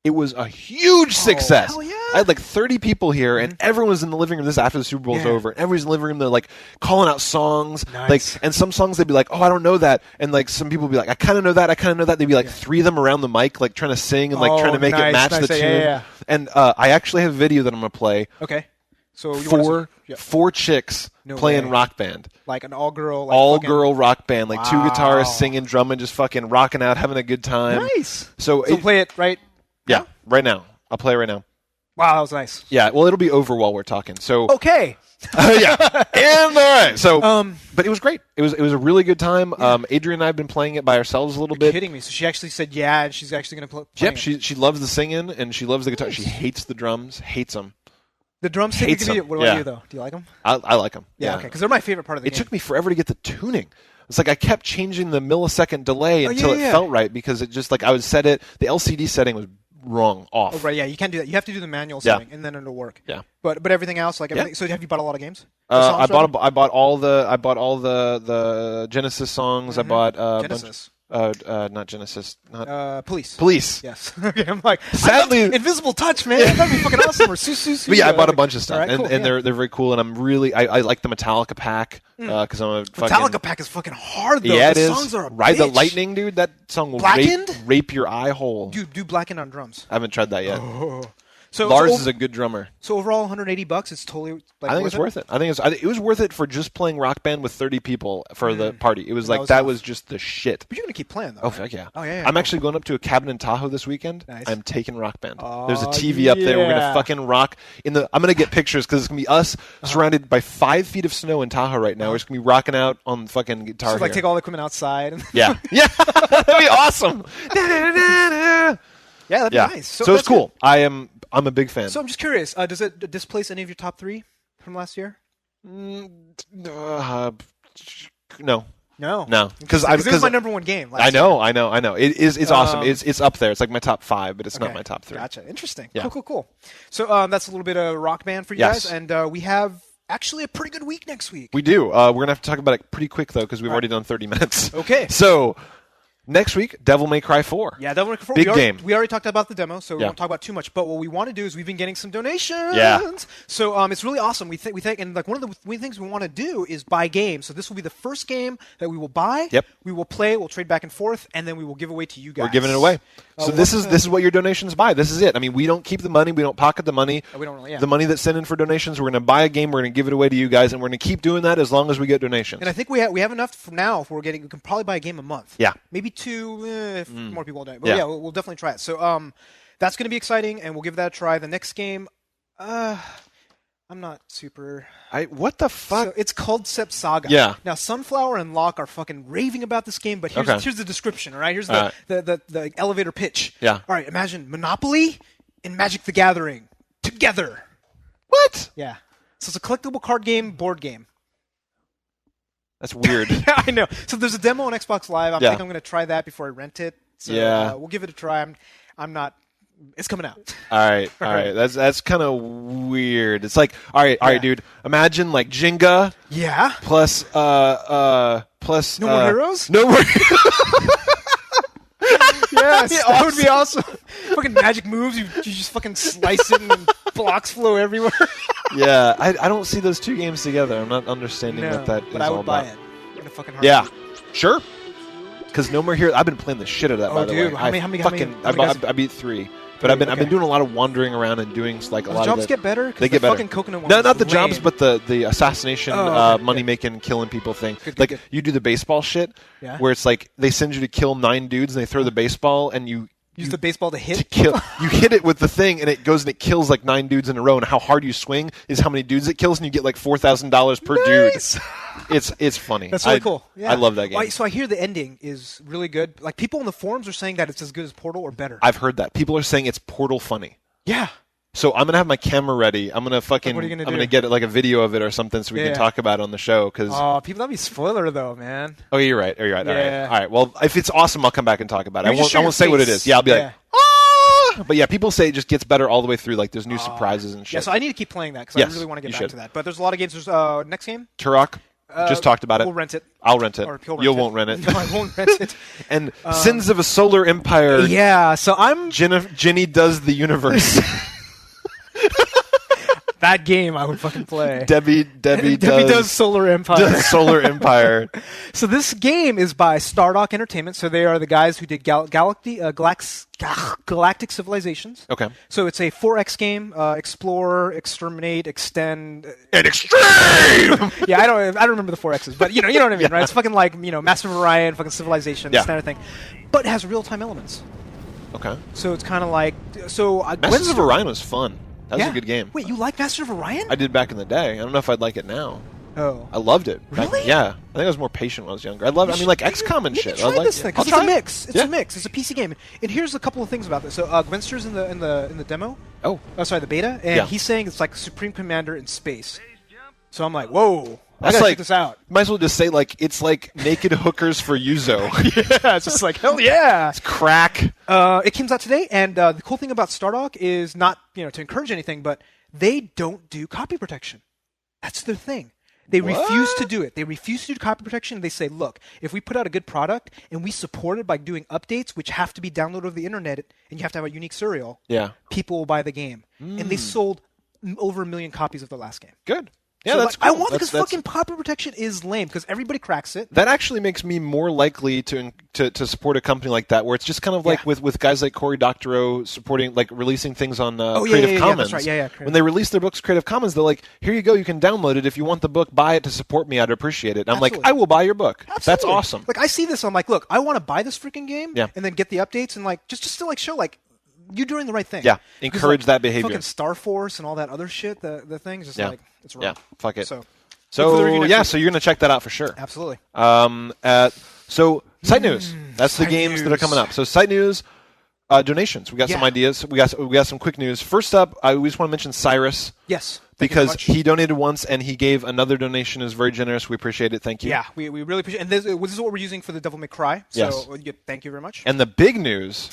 It was a huge success. Hell yeah. I had like 30 people here, and everyone was in the living room. This is after the Super Bowl's over. And everyone's in the living room. They're like calling out songs. Nice. And some songs they'd be like, "Oh, I don't know that." And like some people would be like, "I kind of know that. I kind of know that." They'd be like three of them around the mic, like trying to sing and like trying to make it match the tune. Yeah. And I actually have a video that I'm gonna play. Okay. So four chicks playing Rock Band. Like an all-girl rock band, like two guitarists singing, drumming, just fucking rocking out, having a good time. Nice. So play it right. Yeah, right now. I'll play it right now. Wow, that was nice. Yeah, well, it'll be over while we're talking. So okay. Yeah. And all right. So, but it was great. It was a really good time. Yeah. Adrian and I have been playing it by ourselves a little bit. You're kidding me. So she actually said yeah, and she's actually going to play. Yep. She loves the singing and she loves the guitar. She hates the drums. Hates them. The drumstick. What about you though? Do you like them? I like them. Yeah. Okay. Because they're my favorite part of the game. It took me forever to get the tuning. It's like I kept changing the millisecond delay until it felt right because it just like I would set it. The LCD setting was wrong off. Oh, right, yeah, you can't do that. You have to do the manual setting, and then it'll work. Yeah, but everything else, like everything. So have you bought a lot of games? I bought all the Genesis songs. Mm-hmm. I bought Genesis. Not Genesis. Not Police. Yes. Okay, I'm like, sadly, Invisible Touch, man. That'd be fucking awesome. Or Su. But yeah, I bought a bunch of stuff, right, cool, and they're very cool. And I'm really I like the Metallica pack because I'm a Metallica pack is fucking hard though. Yeah, it the is. Songs are a Ride bitch. the Lightning, dude. That song will rape your eye hole. Dude, do Blackened on drums. I haven't tried that yet. Oh. Lars is a good drummer. So overall, $180. It's totally. I think it's worth it. I think it was worth it for just playing Rock Band with 30 people for the party. It was like that was just the shit. But you're gonna keep playing though. Oh right? fuck yeah! Oh yeah. I'm actually going up to a cabin in Tahoe this weekend. Nice. I'm taking Rock Band. Oh, there's a TV up there. We're gonna fucking rock in the. I'm gonna get pictures because it's gonna be us surrounded by 5 feet of snow in Tahoe right now. We're just gonna be rocking out on fucking guitar. So like take all the equipment outside. And yeah, that'd be awesome. Yeah, that'd be nice. So it's cool. Good. I'm a big fan. So I'm just curious. Does it displace any of your top 3 from last year? No. No. Because this is my number one game. I know. It's awesome. It's up there. It's like my top 5, but it's not my top 3. Gotcha. Interesting. Yeah. Cool. So that's a little bit of Rock Band for you guys, and we have actually a pretty good week next week. We do. We're gonna have to talk about it pretty quick though, because we've already done 30 minutes. Okay. So. Next week, Devil May Cry 4. Yeah, Devil May Cry 4. Big game. We already talked about the demo, so we won't talk about too much. But what we want to do is we've been getting some donations. Yeah. So it's really awesome. We think, and like one of the main things we want to do is buy games. So this will be the first game that we will buy. Yep. We will play. We'll trade back and forth, and then we will give away to you guys. We're giving it away. So this is what your donations buy. This is it. I mean, we don't keep the money. We don't pocket the money. We don't really. Yeah. The money that's sent in for donations, we're going to buy a game. We're going to give it away to you guys, and we're going to keep doing that as long as we get donations. And I think we have enough from now. If we can probably buy a game a month. Yeah. Maybe 2 if more people don't. But we'll definitely try it. So that's going to be exciting, and we'll give that a try. The next game, I'm not super. What the fuck? So it's Culdcept Saga. Yeah. Now Sunflower and Locke are fucking raving about this game, but here's the description. All right. Here's the elevator pitch. Yeah. All right. Imagine Monopoly and Magic the Gathering together. What? Yeah. So it's a collectible card game, board game. That's weird. Yeah, I know. So there's a demo on Xbox Live. I think I'm going to try that before I rent it. So we'll give it a try. I'm not. It's coming out. All right. That's kind of weird. It's like, all right, dude. Imagine like Jenga. Yeah. Plus No More Heroes. No more. Yes, that would be awesome. Fucking magic moves. You just fucking slice it and blocks flow everywhere. Yeah, I don't see those two games together. I'm not understanding what that is all about. But I would buy it. In a fucking heartbeat. Yeah, sure. Because No More Heroes, I've been playing the shit out of that. By the way, how many I beat 3. But I've been doing a lot of wandering around and doing like a lot of jobs get better. They get better. Fucking coconut one no, not the lame. jobs, but the assassination, money making, killing people thing. Good. You do the baseball shit, where it's like they send you to kill 9 dudes and they throw the baseball and you use the baseball to hit. To kill. You hit it with the thing and it goes and it kills like 9 dudes in a row. And how hard you swing is how many dudes it kills, and you get like $4,000 per dude. It's funny. That's really cool. Yeah. I love that game. So I hear the ending is really good. Like people in the forums are saying that it's as good as Portal or better. I've heard that. People are saying it's Portal funny. Yeah. So I'm gonna have my camera ready. I'm gonna fucking. What are you gonna do? I'm gonna get like a video of it or something so we can talk about it on the show. Cause people, that'd be spoiler though, man. Oh, you're right. Yeah. All right. Well, if it's awesome, I'll come back and talk about it. I won't say what it is. Yeah, I'll be like. But yeah, people say it just gets better all the way through. Like there's new surprises and shit. Yeah, so I need to keep playing that because I really want to get back to that. But there's a lot of games. There's next game. Turok. Just talked about it. We'll rent it. I'll rent it. Or you won't rent it. No, I won't rent it. And Sins of a Solar Empire. Yeah, so I'm... Ginny does the universe. That game I would fucking play. Debbie does Solar Empire. Does Solar Empire. So this game is by Stardock Entertainment. So they are the guys who did Galactic Civilizations. Okay. So it's a 4X game. Explore, exterminate, extend, and extreme. Yeah, I don't remember the 4Xs, but you know what I mean, right? It's fucking like Master of Orion, fucking Civilization, this kind of thing, but it has real-time elements. Okay. So it's kind of like Masters of Orion was fun. That was a good game. Wait, you like Master of Orion? I did back in the day. I don't know if I'd like it now. Oh. I loved it. Really? Yeah. I think I was more patient when I was younger. I love. Like XCOM and shit. Try this thing, 'cause it's a mix. It's a mix. It's a PC game. And here's a couple of things about this. So Gwenster's in the demo. Oh, sorry, the beta, and he's saying it's like Supreme Commander in space. So I'm like, whoa. I gotta check this out. Might as well just say it's like naked hookers for Yuzo. Yeah, it's just like hell yeah. It's crack. It comes out today, and the cool thing about Stardock is not to encourage anything, but they don't do copy protection. That's their thing. They refuse to do it. They refuse to do copy protection. They say, look, if we put out a good product and we support it by doing updates, which have to be downloaded over the internet, and you have to have a unique serial, people will buy the game. And they sold over 1 million copies of the last game. Good. Yeah, so that's cool. I want because fucking copy protection is lame because everybody cracks it. That actually makes me more likely to support a company like that, where it's just kind of like with guys like Cory Doctorow supporting, like releasing things on Creative Commons. That's right. When they release their books Creative Commons, they're like, here you go, you can download it. If you want the book, buy it to support me. I'd appreciate it. And I'm like, I will buy your book. Absolutely. That's awesome. Like I see this, I'm like, look, I want to buy this freaking game and then get the updates and like just to like show like you're doing the right thing. Yeah, encourage that behavior. Fucking Star Force and all that other shit. The thing's just like it's wrong. Yeah, fuck it. So you're going to check that out for sure. Absolutely. So site news. That's the games that are coming up. So site news, donations. We got some ideas. We got some quick news. First up, we just want to mention Cyrus. Yes. because he donated once and he gave another donation. Is very generous. We appreciate it. Thank you. Yeah, we really appreciate it. And this is what we're using for the Devil May Cry. So thank you very much. And the big news,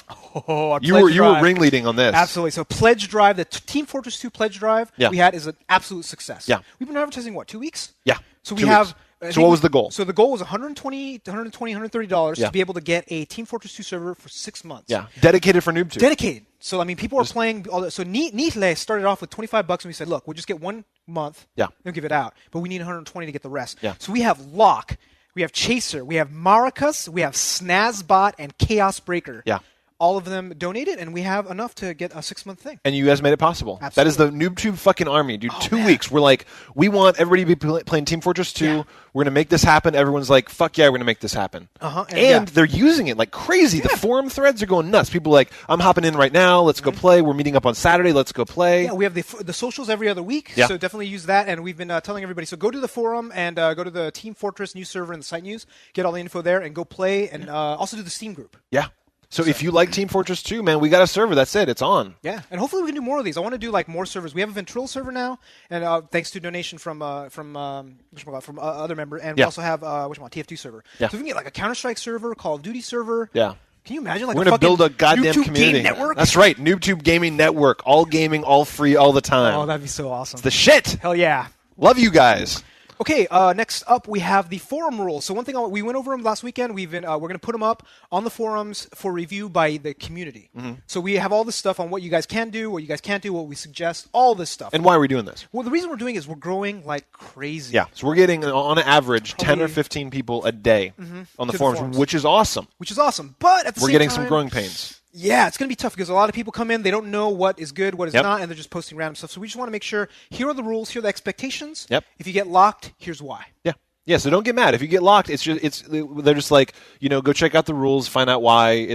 our you were ringleading on this. Absolutely. So Pledge Drive, the Team Fortress 2 Pledge Drive we had is an absolute success. Yeah. We've been advertising, 2 weeks? Yeah. So we have... So what was the goal? So the goal was $130 to be able to get a Team Fortress 2 server for 6 months. Yeah. Dedicated for NooBTooB. Dedicated. So, people are playing all that. So Neatle started off with $25 and we said, look, we'll just get 1 month. Yeah. We'll give it out. But we need 120 to get the rest. Yeah. So we have Locke, we have Chaser, we have Maracus, we have Snazzbot, and Chaos Breaker. Yeah. All of them donated, and we have enough to get a 6-month thing. And you guys made it possible. Absolutely. That is the NooBTooB fucking army, dude. 2 weeks. We're like, we want everybody to be playing Team Fortress 2. Yeah. We're going to make this happen. Everyone's like, fuck yeah, we're going to make this happen. And they're using it like crazy. The forum threads are going nuts. People are like, I'm hopping in right now. Let's go play. We're meeting up on Saturday. Let's go play. Yeah, we have the socials every other week, so definitely use that. And we've been telling everybody, so go to the forum and go to the Team Fortress news server and the site news. Get all the info there and go play. And also do the Steam group. Yeah. So if you like Team Fortress 2, man, we got a server. That's it. It's on. Yeah, and hopefully we can do more of these. I want to do more servers. We have a Ventrilo server now, and thanks to donation from other member, and we also have TF2 server. Yeah. So if we can get a Counter-Strike server, Call of Duty server. Yeah. Can you imagine we're gonna build a goddamn NooBTooB community game network? That's right, NooBTooB Gaming Network, all gaming, all free, all the time. Oh, that'd be so awesome. It's the shit. Hell yeah. Love you guys. Okay, next up we have the forum rules. So one thing we went over them last weekend. We're going to put them up on the forums for review by the community. Mm-hmm. So we have all this stuff on what you guys can do, what you guys can't do, what we suggest, all this stuff. And why are we doing this? Well, the reason we're doing it is we're growing like crazy. Yeah, so we're getting on average 10 or 15 people a day on the forums, which is awesome. Which is awesome, but at the same time, we're getting some growing pains. Yeah, it's going to be tough because a lot of people come in, they don't know what is good, what is not, and they're just posting random stuff. So we just want to make sure, here are the rules, here are the expectations. Yep. If you get locked, here's why. Yeah. Yeah, so don't get mad. If you get locked, they're just like, go check out the rules, find out why.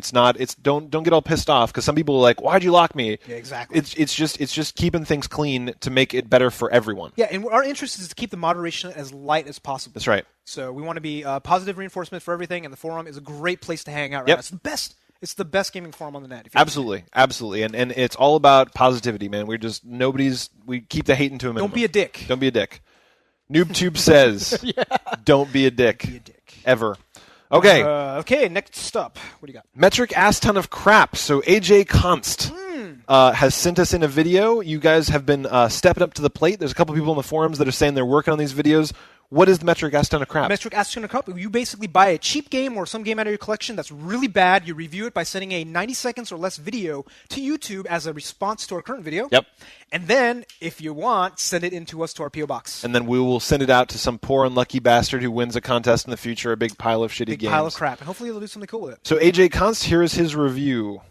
Don't get all pissed off because some people are like, why'd you lock me? Yeah, exactly. It's just keeping things clean to make it better for everyone. Yeah, and our interest is to keep the moderation as light as possible. That's right. So we want to be positive reinforcement for everything, and the forum is a great place to hang out right now. It's the best. It's the best gaming forum on the net. Absolutely. And it's all about positivity, man. We keep the hate into a minimum. Don't be a dick. Don't be a dick. NooBTooB says, don't be a dick. Be a dick. Ever. Okay. Okay, next up. What do you got? Metric ass ton of crap. So AJ Const has sent us in a video. You guys have been stepping up to the plate. There's a couple people in the forums that are saying they're working on these videos. What is the Metric ass ton of crap? Metric ass ton of crap. You basically buy a cheap game or some game out of your collection that's really bad. You review it by sending a 90 seconds or less video to YouTube as a response to our current video. Yep. And then, if you want, send it in to us to our P.O. Box. And then we will send it out to some poor unlucky bastard who wins a contest in the future, a big pile of shitty games. Big pile of crap. And hopefully they'll do something cool with it. So AJ Const, here is his review.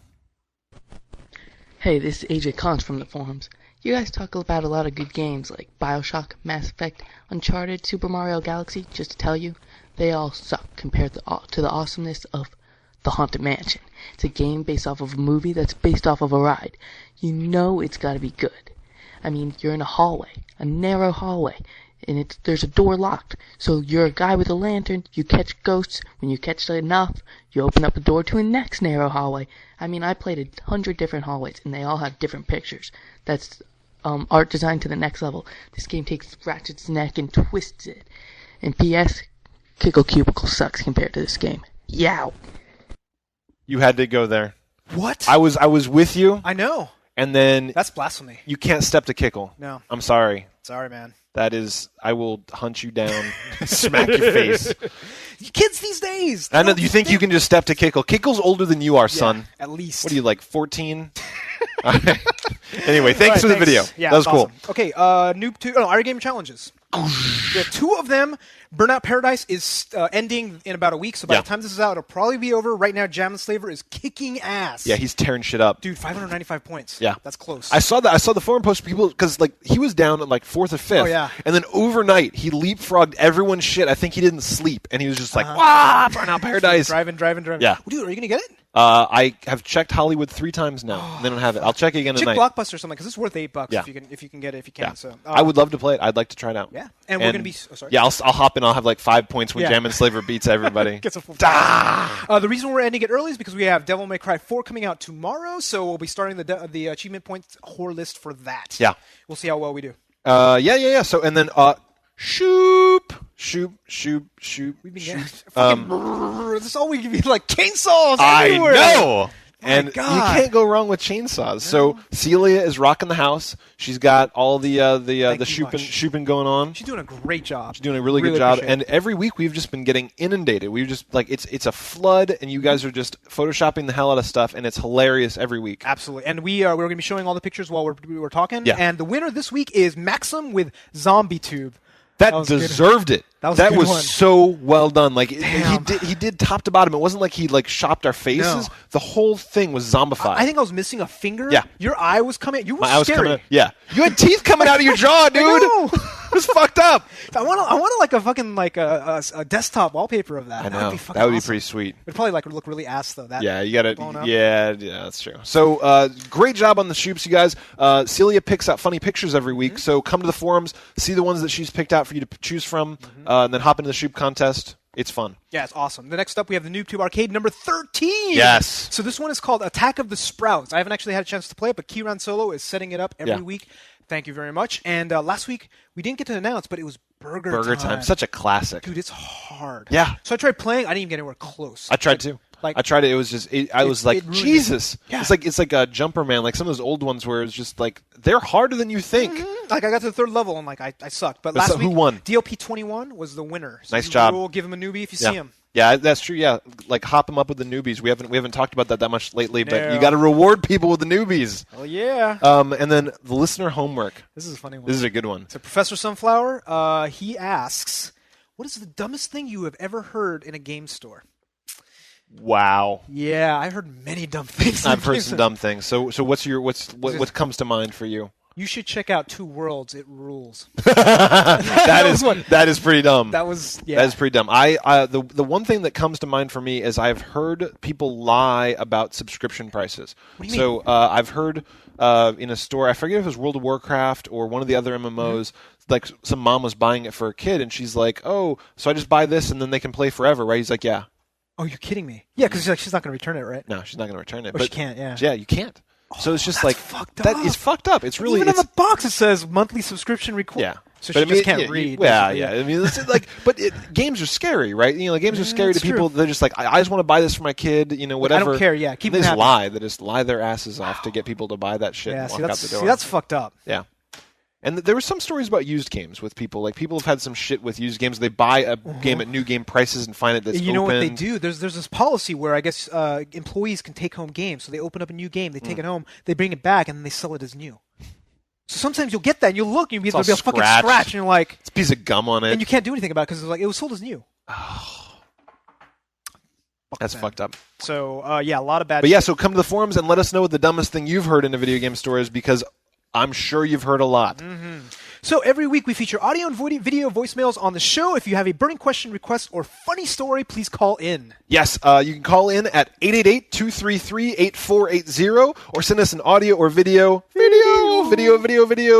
Hey, this is AJ Const from the forums. You guys talk about a lot of good games like BioShock, Mass Effect, Uncharted, Super Mario Galaxy. Just to tell you, they all suck compared to the awesomeness of The Haunted Mansion. It's a game based off of a movie that's based off of a ride. You know it's gotta be good. I mean, you're in a hallway, a narrow hallway, and there's a door locked. So you're a guy with a lantern, you catch ghosts. When you catch enough, you open up a door to a next narrow hallway. I mean, I played 100 different hallways, and they all have different pictures. That's art design to the next level. This game takes Ratchet's neck and twists it. And P.S. Kickle Cubicle sucks compared to this game. Yow. You had to go there. What? I was with you. I know. And then that's blasphemy. You can't step to Kickle. No. I'm sorry. Sorry, man. That is, I will hunt you down, smack your face. Kids these days. I know. You think you can just step to Kickle? Kickle's older than you are, son. At least. What are you, like 14? Anyway, thanks for the video. Yeah, that was cool. Awesome. Okay, NooBTooB. Our game challenges. We have 2 of them. Burnout Paradise is ending in about a week, so by the time this is out, it'll probably be over. Right now, Jam and Slaver is kicking ass. Yeah, he's tearing shit up. Dude, 595 points. Yeah. That's close. I saw the forum post people, because he was down at 4th or 5th. Oh, yeah. And then overnight, he leapfrogged everyone's shit. I think he didn't sleep, and he was just Burnout Paradise. driving. Yeah. Dude, are you going to get it? I have checked Hollywood 3 times now. They don't have it. I'll check again tonight. Check Blockbuster or something, because it's worth $8 if you can get it if you can. Yeah. So I would love to play it. I'd like to try it out. Yeah. And we're going to be... Oh, sorry. Yeah, I'll hop in. I'll have 5 points when Jam and Slaver beats everybody. Gets a full the reason we're ending it early is because we have Devil May Cry 4 coming out tomorrow, so we'll be starting the achievement points whore list for that. Yeah. We'll see how well we do. Yeah. So and then shoop. We've been getting this is all we can be like chainsaws everywhere. I know. And you God. can't go wrong with chainsaws. So Celia is rocking the house. She's got all the shooping going on. She's doing a great job. She's doing a really good job. And every week we've just been getting inundated. We've just it's a flood, and you guys are just photoshopping the hell out of stuff, and it's hilarious every week. Absolutely. And we're going to be showing all the pictures while we're talking. Yeah. And the winner this week is Maxim with NooBTooB. That deserved it. That was so well done. Like he did top to bottom. It wasn't like he shopped our faces. No. The whole thing was zombified. I think I was missing a finger. Yeah. Your eye was coming. You were My eye was scary. coming out. Yeah. You had teeth coming out of your jaw, dude. I know. It was fucked up. I want like a fucking a desktop wallpaper of that. I know. That would be fucking That would be awesome. pretty sweet. It'd probably look really ass though. That Yeah, you got blown to. up. Yeah, that's true. So, great job on the shoops, you guys. Celia picks out funny pictures every week. So come to the forums, see the ones that she's picked out for you to choose from, and then hop into the shoop contest. It's fun. Yeah, it's awesome. The next up, we have the NooBTooB Arcade number 13. Yes. So this one is called Attack of the Sprouts. I haven't actually had a chance to play it, but Keyran Solo is setting it up every week. Thank you very much. And last week, we didn't get to announce, but it was Burger Time. Such a classic. Dude, it's hard. Yeah. So I tried playing. I didn't even get anywhere close. I tried to. I tried it. It was just. I was like, ruined Jesus. it. Yeah. It's like a Jumper Man, like some of those old ones where it's just like they're harder than you think. Like I got to the third level and like I sucked. But last week, who won? DLP 21 was the winner. So Nice job. We'll give him a newbie if you see him. Yeah, that's true. Yeah, like hop them up with the newbies. We haven't talked about that much lately, but Yeah. you got to reward people with the newbies. Oh yeah. And then the listener homework. This is a funny one. This is a good one. So Professor Sunflower, he asks, "What is the dumbest thing you have ever heard in a game store?" Wow. Yeah, I heard many dumb things. I've heard some dumb things. So what comes to mind for you? You should check out Two Worlds. It rules. That is pretty dumb. That was That is pretty dumb. The one thing that comes to mind for me is I've heard people lie about subscription prices. What do you mean? So I've heard in a store, I forget if it was World of Warcraft or one of the other MMOs, like some mom was buying it for a kid, and she's like, "Oh, so I just buy this and then they can play forever, right?" He's like, "Yeah." Oh, you're kidding me? Yeah, because she's not going to return it, right? No, she's not going to return it. Or but she can't. Yeah. Yeah, you can't. So it's just that's like fucked that up. is fucked up. It's really Even on the box it says monthly subscription required. Yeah. So But she just can't read. Yeah, basically. yeah. I mean, it's like, but games are scary, right? You know, games are scary to that's true. people. They're just like, I just want to buy this for my kid. You know, whatever. I don't care. Yeah, keep they them just happy. lie. They just lie their asses off to get people to buy that shit Yeah, and see, walk out the door. that's fucked up. Yeah. And there were some stories about used games with people. Like, people have had some shit with used games. They buy a game at new game prices and find it that's You know what they opened. do? There's this policy where I guess employees can take home games. So they open up a new game, they take it home, they bring it back, and then they sell it as new. So sometimes you'll get that, and you'll look, and there'll be a fucking scratched. scratch, and you're like, It's a piece of gum on it. and you can't do anything about it because it was sold as new. That's fucked up. So yeah, a lot of bad. But yeah, so come to the forums and let us know what the dumbest thing you've heard in a video game store is, because I'm sure you've heard a lot. So every week we feature audio and video voicemails on the show. If you have a burning question, request, or funny story, please call in. Yes, you can call in at 888-233-8480 or send us an audio or video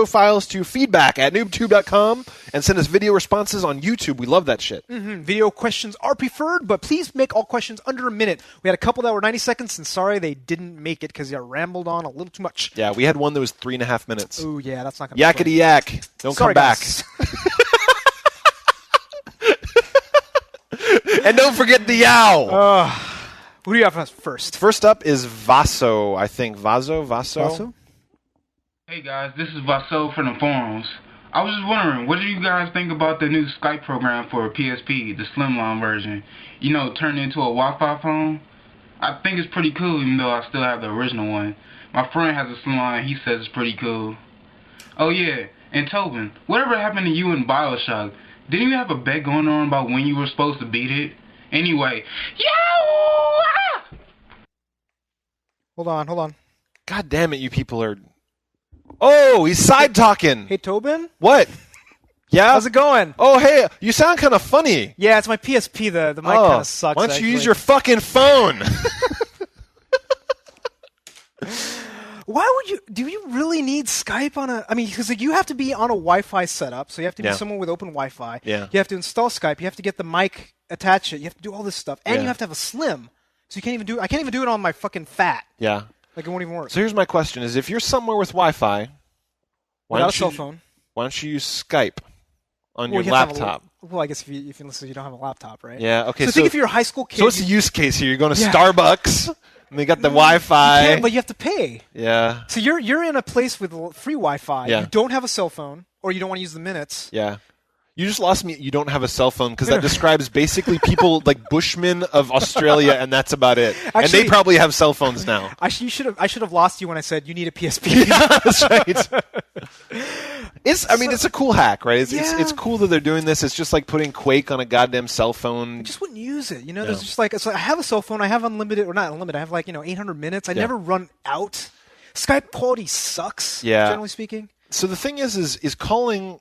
files to feedback@noobtoob.com and send us video responses on YouTube. We love that shit. Video questions are preferred, but please make all questions under a minute. We had a couple that were 90 seconds, and sorry they didn't make it because they rambled on a little too much. Yeah, we had one that was 3.5 minutes. Oh yeah, that's not going to be Yakety yak. Don't Sorry, come back. guys. And don't forget the yow. Who do you have first? First up is Vaso, I think. Vaso? Vaso? Hey guys, this is Vaso from the forums. I was just wondering, what do you guys think about the new Skype program for PSP, the Slimline version? You know, turned into a Wi-Fi phone? I think it's pretty cool, even though I still have the original one. My friend has a Slimline, he says it's pretty cool. Oh yeah, and Tobin, whatever happened to you in Bioshock? Didn't you have a bet going on about when you were supposed to beat it? Anyway, yo! Hold on. God damn it, you people are... Oh, he's side-talking. Hey, Tobin? What? Yeah? How's it going? Oh, hey, you sound kind of funny. Yeah, it's my PSP. The mic kind of sucks, why don't you actually. use your fucking phone? Why would you... Do you really need Skype on a... I mean, because you have to be on a Wi-Fi setup, so you have to be someone with open Wi-Fi. Yeah. You have to install Skype. You have to get the mic attached. You have to do all this stuff. And Yeah. you have to have a Slim. So you can't even do it. I can't even do it on my fucking Fat. Yeah. Like, it won't even work. So here's my question: is if you're somewhere with Wi-Fi, why Without don't a cell you phone. Why don't you use Skype on Well, your you have to have laptop? well, I guess if you listen, you don't have a laptop, right? Yeah. Okay. So think if you're a high school kid. So what's the use case here? You're going to Yeah. Starbucks, and they got the Wi-Fi. You can, but you have to pay. Yeah. So you're in a place with free Wi-Fi. Yeah. You don't have a cell phone, or you don't want to use the minutes. Yeah. You just lost me. You don't have a cell phone because that describes basically people like Bushmen of Australia, and that's about it. Actually, and they probably have cell phones now. I should have lost you when I said you need a PSP. That's right. It's a cool hack, right? It's cool that they're doing this. It's just like putting Quake on a goddamn cell phone. I just wouldn't use it. There's just like I have a cell phone. I have unlimited, or not unlimited. I have 800 minutes. I never run out. Skype quality sucks. Yeah. Generally speaking. So the thing is calling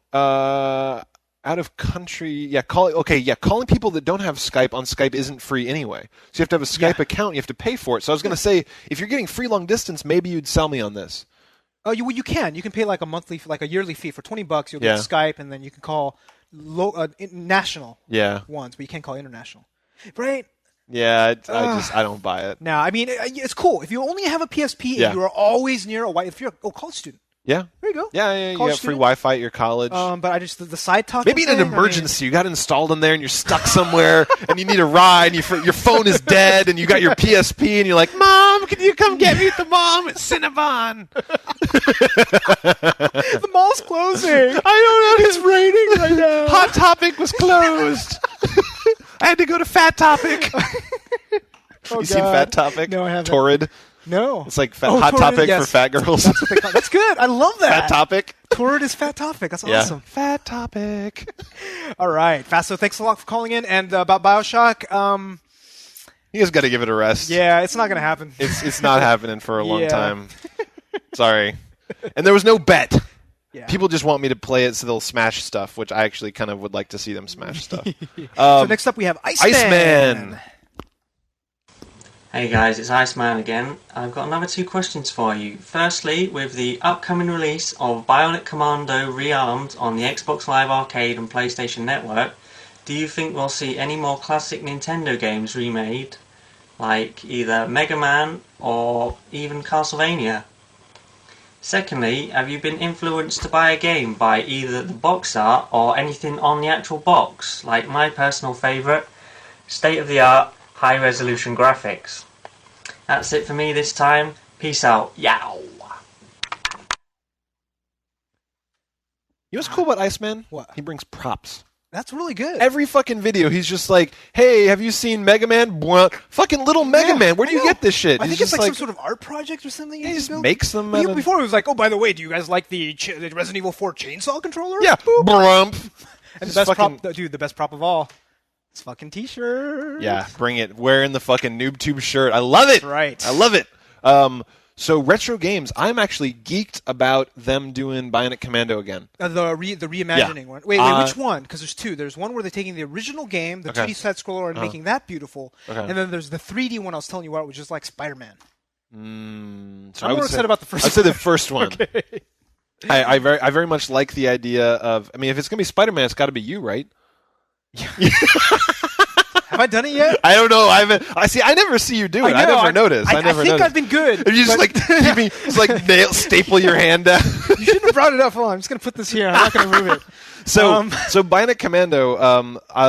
out of country. Calling people that don't have Skype on Skype isn't free anyway. So you have to have a Skype account. You have to pay for it. So I was going to say, if you're getting free long distance, maybe you'd sell me on this. Oh, you can. You can pay like a yearly fee for $20. You'll get Skype, and then you can call national ones, but you can't call international, right? Yeah, I don't buy it. No, I mean it's cool if you only have a PSP and you are always near a if you're a college student. Yeah. There you go. Yeah. You got free Wi-Fi at your college. But I just the side talk. Maybe in an emergency, you got installed in there and you're stuck somewhere and you need a ride. And your phone is dead and you got your PSP and you're like, "Mom, can you come get me at the mall at Cinnabon?" The mall's closing. I don't know. It's raining right now. Hot Topic was closed. I had to go to Fat Topic. You seen Fat Topic? No, I haven't. Torrid. No. It's like Hot Topic for fat girls. That's good. I love that. Fat Topic. Torrid is Fat Topic. That's awesome. Fat Topic. All right. Fasto, thanks a lot for calling in. And about BioShock, you guys got to give it a rest. yeah, it's not going to happen. It's not happening for a long time. Sorry. And there was no bet. Yeah. People just want me to play it so they'll smash stuff, which I actually kind of would like to see them smash stuff. So next up we have Iceman. Hey guys, it's Iceman again. I've got another 2 questions for you. Firstly, with the upcoming release of Bionic Commando Rearmed on the Xbox Live Arcade and PlayStation Network, do you think we'll see any more classic Nintendo games remade, like either Mega Man or even Castlevania? Secondly, have you been influenced to buy a game by either the box art or anything on the actual box, like my personal favourite, state-of-the-art high-resolution graphics? That's it for me this time. Peace out. Yow! You know what's cool about Iceman? What? He brings props. That's really good. Every fucking video, he's just like, "Hey, have you seen Mega Man? Fucking little Mega Man. Where do you get this shit?" I He's think it's just like some sort of art project or something. He just makes them. Before it was like, oh, by the way, do you guys like the Resident Evil 4 chainsaw controller? Yeah. Boop. Brump. And the best prop, dude, the best prop of all, it's fucking t-shirt. Yeah, bring it. Wearing the fucking NooBTooB shirt. I love it. Right. I love it. So retro games, I'm actually geeked about them doing Bionic Commando again. The reimagining one. Wait, which one? Because there's 2. There's one where they're taking the original game, the 2D side scroller, and making that beautiful. Okay. And then there's the 3D one I was telling you about, which is like Spider-Man. So I'm more excited about the first one. I'd say the first one. Okay. I very much like the idea of. I mean, if it's gonna be Spider-Man, it's got to be you, right? Have I done it yet? I don't know. I never see you do it. I never notice. I never think notice. I've been good. And you just staple your hand down. You shouldn't have brought it up. Hold on, I'm just gonna put this here. I'm not gonna move it. So Bionic Commando,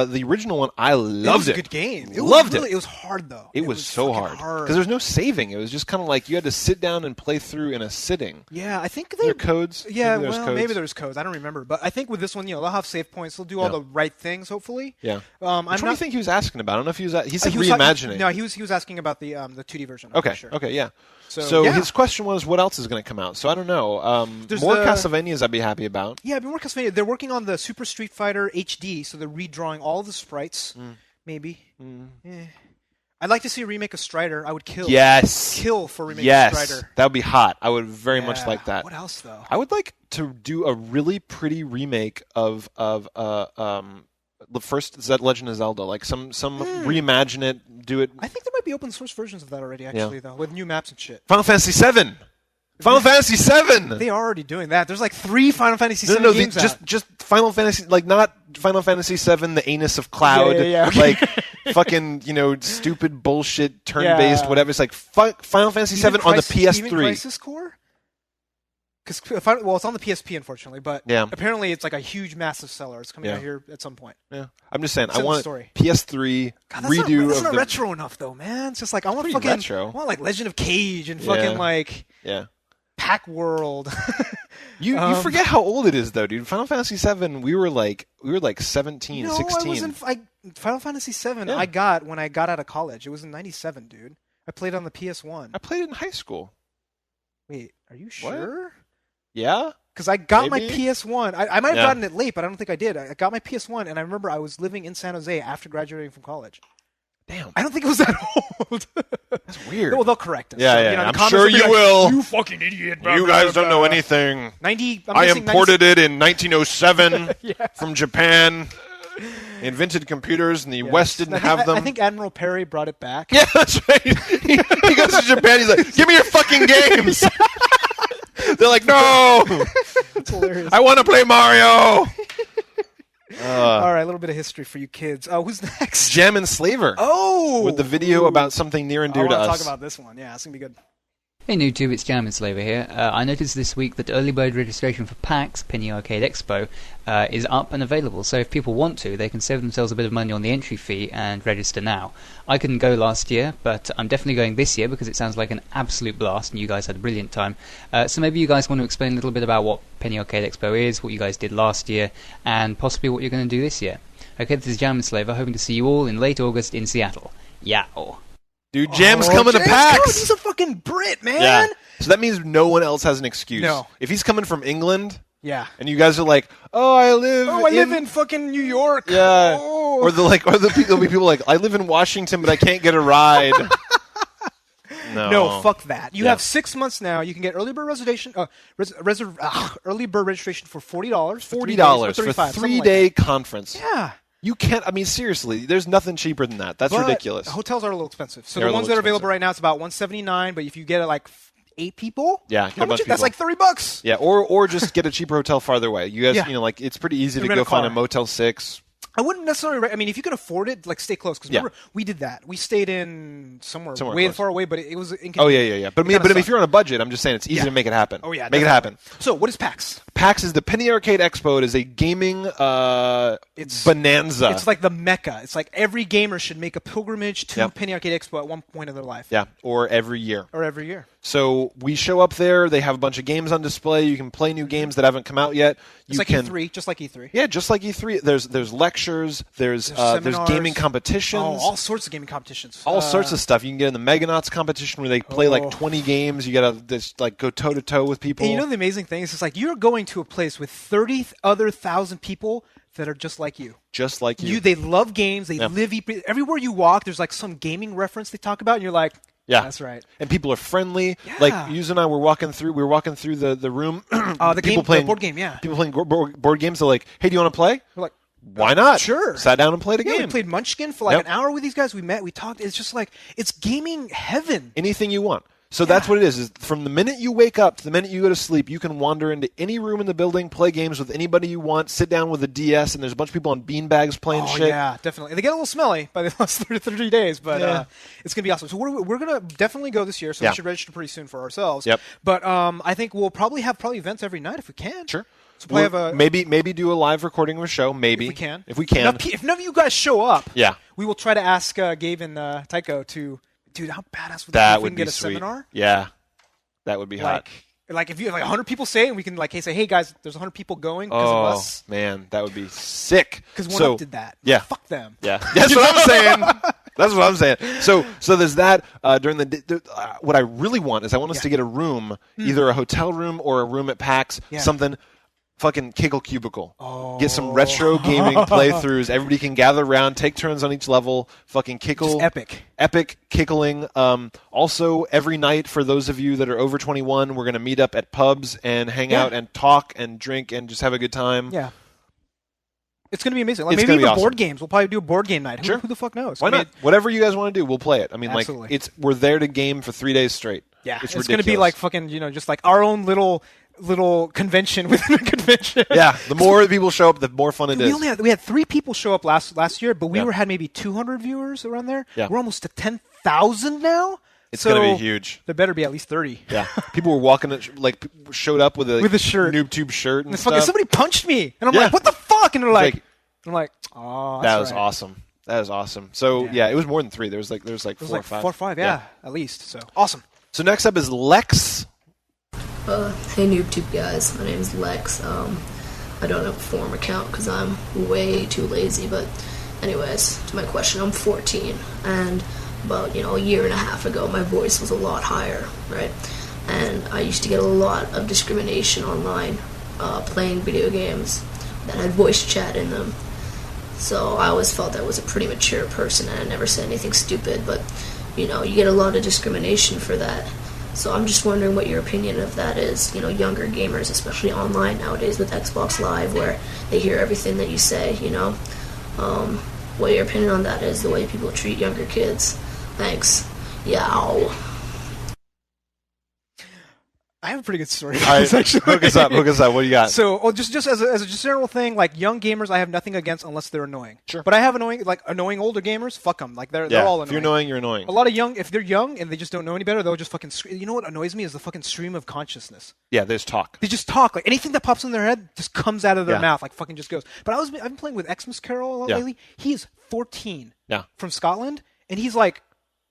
the original one, I loved it. It was a good game. It was hard though. It was so hard because there's no saving. It was just kind of like you had to sit down and play through in a sitting. Yeah, I think there are codes. Yeah, maybe there's codes. I don't remember, but I think with this one, they'll have save points. They'll do all the right things, hopefully. Yeah. Which one do you think he was asking about? I don't know if he was. He said reimagining. No, he was asking about the 2D version. Okay. Sure. Okay. Yeah. So his question was, what else is going to come out? So I don't know. More Castlevanias I'd be happy about. Yeah, more Castlevania. They're working on the Super Street Fighter HD, so they're redrawing all the sprites. Maybe. Yeah. I'd like to see a remake of Strider. I would kill. Yes. Kill for a remake of Strider. That would be hot. I would very much like that. What else though? I would like to do a really pretty remake of the first Legend of Zelda, like some reimagine it, do it. I think there might be open source versions of that already, actually, though, with new maps and shit. Final Fantasy VII. Final Fantasy VII. They are already doing that. There's like 3 Final Fantasy VII games out. Just Final Fantasy, like not Final Fantasy VII, the anus of Cloud, like fucking stupid bullshit turn-based whatever. It's like Final Fantasy VII on the PS3. Even Crisis Core. Because it's on the PSP, unfortunately, but Yeah. apparently it's like a huge, massive seller. It's coming Yeah. out here at some point. Yeah, I'm just saying. Send I want the story. PS3 God, that's redo that's of not the retro enough, though, man. It's just like I want pretty fucking retro. I want like Legend of Cage and Yeah. fucking like yeah. Pack World. You forget how old it is though, dude. Final Fantasy VII. We were like 17, 16. I wasn't. Final Fantasy VII. Yeah. I got when I got out of college. It was in '97, dude. I played on the PS1. I played it in high school. Wait, are you sure? Yeah. Because I got Maybe? my PS1. I might have Yeah. gotten it late, but I don't think I did. I got my PS1, and I remember I was living in San Jose after graduating from college. Damn. I don't think it was that old. That's weird. Well, they'll correct us. Yeah, So, yeah. you know, the I'm comments sure will be you like, will. You fucking idiot. You guys don't know anything. 90. I guessing imported it in 1907 Yeah. from Japan. They invented computers, and the West didn't have them. I think Admiral Perry brought it back. Yeah, that's right. He goes to Japan. He's like, "Give me your fucking games." They're like, "No, It's hilarious. I want to play Mario." All right, a little bit of history for you kids. Who's next? Jam and Slaver. Oh, With the video about something near and dear to I want us. to talk about this one. Yeah, it's gonna be good. Hey NooBTooB, it's Jam and Slaver here. I noticed this week that early bird registration for PAX, Penny Arcade Expo, is up and available, so if people want to, they can save themselves a bit of money on the entry fee and register now. I couldn't go last year, but I'm definitely going this year because it sounds like an absolute blast and you guys had a brilliant time. So maybe you guys want to explain a little bit about what Penny Arcade Expo is, what you guys did last year, and possibly what you're going to do this year. Okay, this is Jam and Slaver, hoping to see you all in late August in Seattle. Yow. Dude, Jam's coming to PAX. He's a fucking Brit, man. Yeah. So that means no one else has an excuse. No. If he's coming from England, Yeah. and you guys are like, "Oh, I live in fucking New York. Yeah. Oh. Or there'll be people like, "I live in Washington, but I can't get a ride." No, fuck that. You Yeah. have 6 months now. You can get early bird reservation. Early bird registration for $40. $40 for a 35, something like 3-day conference. that. Yeah. You can't. I mean, seriously, there's nothing cheaper than that. That's But ridiculous. Hotels are a little expensive. So They're the a ones little that are available expensive. right now, it's about $179. But if you get it like 8 people, Yeah, get a how bunch much? of That's people. like $30. Yeah, or just get a cheaper hotel farther away. You guys, Yeah. like it's pretty easy to Rent a go find a car. Motel 6. I wouldn't necessarily. I mean, if you can afford it, like stay close. Because Yeah. remember, we did that. We stayed in somewhere way close. far away, but it was inconvenient. Oh yeah. But if you're on a budget, I'm just saying it's easy Yeah. to make it happen. Oh yeah, make it happen. So what is PAX? PAX is the Penny Arcade Expo. It is a gaming bonanza. It's like the Mecca. It's like every gamer should make a pilgrimage to Yep. Penny Arcade Expo at one point of their life. Yeah, or every year. Or every year. So we show up there. They have a bunch of games on display. You can play new games that haven't come out yet. It's like E3, just like E3. Yeah, just like E3. There's lectures. There's seminars. gaming competitions. Oh, all sorts of gaming competitions. All sorts of stuff. You can get in the Meganauts competition where they play Oh. like 20 games. You gotta go toe to toe with people. And you know the amazing thing is, it's like you're going to a place with 30 other 1,000 people that are just like you. Just like you. They love games. They Yeah. live, eat, breathe. Everywhere you walk, there's like some gaming reference they talk about, and you're like, Yeah, that's right. And people are friendly. Yeah. Like Yuzo and I were walking through. We were walking through the room. The board game, yeah. People playing board games. They're like, "Hey, do you want to play?" We're like, "Why not?" Sure. Sat down and played a yeah, game. we played Munchkin for like Yep. an hour with these guys. We met, we talked. It's just like, it's gaming heaven. Anything you want. So that's what it is from the minute you wake up to the minute you go to sleep, you can wander into any room in the building, play games with anybody you want, sit down with a DS, and there's a bunch of people on beanbags playing Oh, shit. yeah, definitely. They get a little smelly by the last 30 days, but Yeah. it's going to be awesome. So we're going to definitely go this year, so Yeah. we should register pretty soon for ourselves. Yep. But I think we'll probably have events every night if we can. Sure. So we'll have a, maybe do a live recording of a show. Maybe if we can. If we can. If none of you guys show up, Yeah. we will try to ask Gabe and Tycho to, dude, how badass would That if we would can be get a sweet. seminar? Yeah. That would be hot. Like if you have like 100 people say it, and we can like say, hey guys, there's 100 people going because of us. Man, that would be sick. Because One Up did that. Yeah. Fuck them. Yeah, that's what I'm saying. That's what I'm saying. So there's that. During what I really want is I want us to get a room, either a hotel room or a room at PAX, something. Fucking Kickle Cubicle. Get some retro gaming playthroughs. Everybody can gather around, take turns on each level. Fucking Kickle. Just epic. Epic kickling. Also, every night, for those of you that are over 21, we're going to meet up at pubs and hang out and talk and drink and just have a good time. Yeah. It's going to be amazing. Like It's maybe gonna be even awesome. board games. We'll probably do a board game night. Sure. Who the fuck knows? Why not? Whatever you guys want to do, we'll play it. I mean, Absolutely. we're there to game for 3 days straight. Yeah. It's going to be like fucking, just like our own little convention within a convention. Yeah, the more people show up, the more fun it is. We had 3 people show up last year, but we Yeah. had maybe 200 viewers around there. Yeah. We're almost to 10,000 now. It's going to be huge. There better be at least 30. Yeah. People were walking, showed up with a shirt. NooBTooB shirt and fucking, stuff. somebody punched me. And I'm like, what the fuck? And they're like, oh, that was awesome. That is awesome. So, yeah, it was more than 3. There was like 4 or 5. 4 or 5, yeah, at least. So, awesome. So, next up is Lex. Hey NooBTooB guys, my name is Lex. I don't have a forum account because I'm way too lazy, but anyways, to my question, I'm 14, and about, a year and a half ago, my voice was a lot higher, right? And I used to get a lot of discrimination online, playing video games that had voice chat in them. So I always felt I was a pretty mature person, and I never said anything stupid, but, you get a lot of discrimination for that. So I'm just wondering what your opinion of that is. Younger gamers, especially online nowadays with Xbox Live, where they hear everything that you say, what your opinion on that is, the way people treat younger kids. Thanks. Yow. I have a pretty good story. All right, actually. hook us up. What do you got? So, just as a general thing, like young gamers, I have nothing against unless they're annoying. Sure. But I have annoying older gamers. Fuck them. Like they're all annoying. If you're annoying, you're annoying. A lot of if they're young and they just don't know any better, they'll just fucking. You know what annoys me is the fucking stream of consciousness. Yeah, they just talk. They just talk. Like anything that pops in their head just comes out of their mouth. Like fucking just goes. But I've been playing with Xmas Carol a lot lately. He is 14. Yeah. From Scotland, and he's like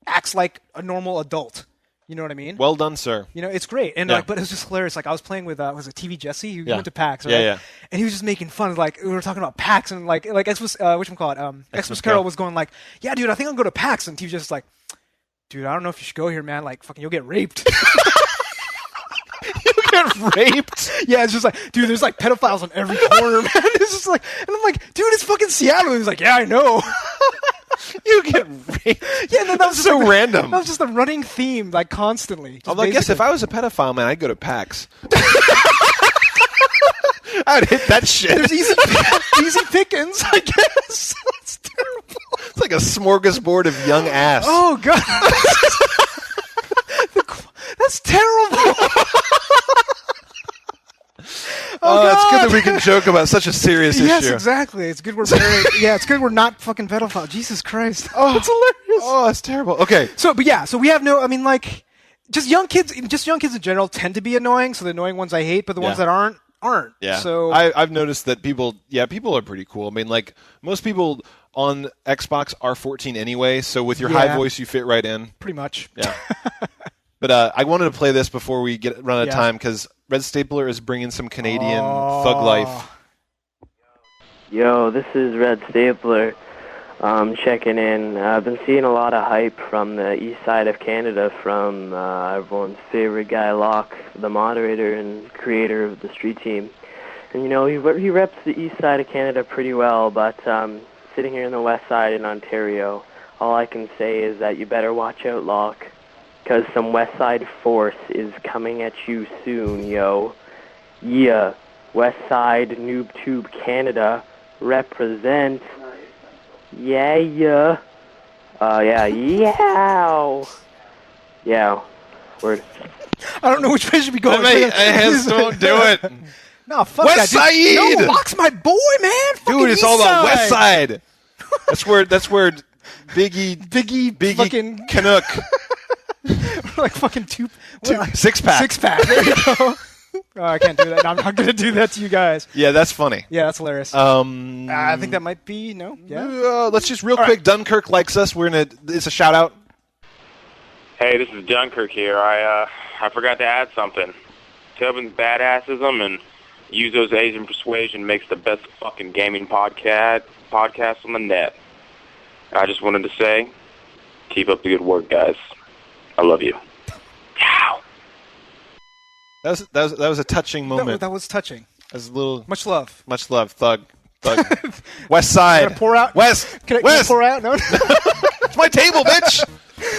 acts like a normal adult. You know what I mean? Well done, sir. It's great. And but it was just hilarious. Like I was playing with was it TV Jesse? He went to PAX, right? Yeah. And he was just making fun. Like we were talking about PAX and like Xmas Xmas Carol was going like, yeah, dude, I think I'll go to PAX, and TV Jesse's like, dude, I don't know if you should go here, man. Like fucking, you'll get raped. You get raped? Yeah, it's just like, dude, there's like pedophiles on every corner, man. It's just like, and I'm like, dude, it's fucking Seattle. And he's like, yeah, I know. You get raped. Yeah, that was so random. That was just a running theme, like constantly. Although I guess if I was a pedophile, man, I'd go to PAX. I'd hit that shit. There's easy pickings, I guess. That's terrible. It's like a smorgasbord of young ass. Oh god, that's terrible. It's good that we can joke about such a serious issue. Yes, exactly. It's good we're married. Yeah, it's good we're not fucking pedophile. Jesus Christ. Oh, it's hilarious. Oh, that's terrible. Okay. So we have no. I mean, like, just young kids in general tend to be annoying. So the annoying ones I hate, but the ones that aren't. Yeah. So I've noticed that people are pretty cool. I mean, like most people on Xbox are 14 anyway. So with your high voice, you fit right in. Pretty much. Yeah. But I wanted to play this before we run out of time because Red Stapler is bringing some Canadian thug life. Yo, this is Red Stapler. Checking in. I've been seeing a lot of hype from the east side of Canada from everyone's favorite guy, Locke, the moderator and creator of the Street Team. And he reps the east side of Canada pretty well, but sitting here in the west side in Ontario, all I can say is that you better watch out, Locke. Because some West Side force is coming at you soon, yo. Yeah, West Side NooBTooB Canada represent. Yeah. Yeah, word. I don't know which way should be going. Don't do it. No, fuck West that. Side! No, Locke's my boy, man. Fucking Dude, it's all about West Side. That's where Biggie fucking Canuck. Like fucking six pack. There you go. Oh, I can't do that. No, I'm not gonna do that to you guys. Yeah, that's funny. Yeah, that's hilarious. I think that might be let's just real quick. Right. Dunkirk likes us. It's a shout out. Hey, this is Dunkirk here. I forgot to add something. Tobin's badassism and Yuzo's Asian persuasion makes the best fucking gaming podcast on the net. I just wanted to say, keep up the good work, guys. I love you. Ow. That was a touching moment. That was touching. As a little much love, thug. West Side. Can I pour out? West. Can I pour out? No. It's my table, bitch.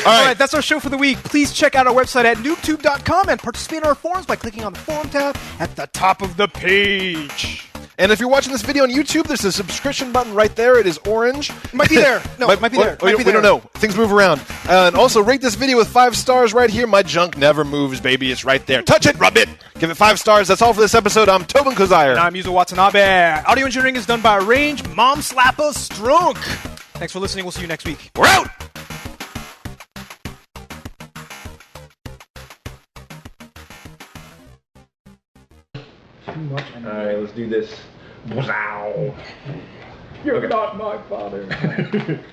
All right, that's our show for the week. Please check out our website at NooBTooB.com and participate in our forums by clicking on the forum tab at the top of the page. And if you're watching this video on YouTube, there's a subscription button right there. It is orange. It might be there. No, it might be there. We don't know. Things move around. And also rate this video with 5 stars right here. My junk never moves, baby. It's right there. Touch it, rub it. Give it 5 stars. That's all for this episode. I'm Tobin Kozaire. And I'm Yuzo Watanabe. Audio engineering is done by Range Mom Slapper Strunk. Thanks for listening. We'll see you next week. We're out. Alright, let's do this. Wow. You're not my father.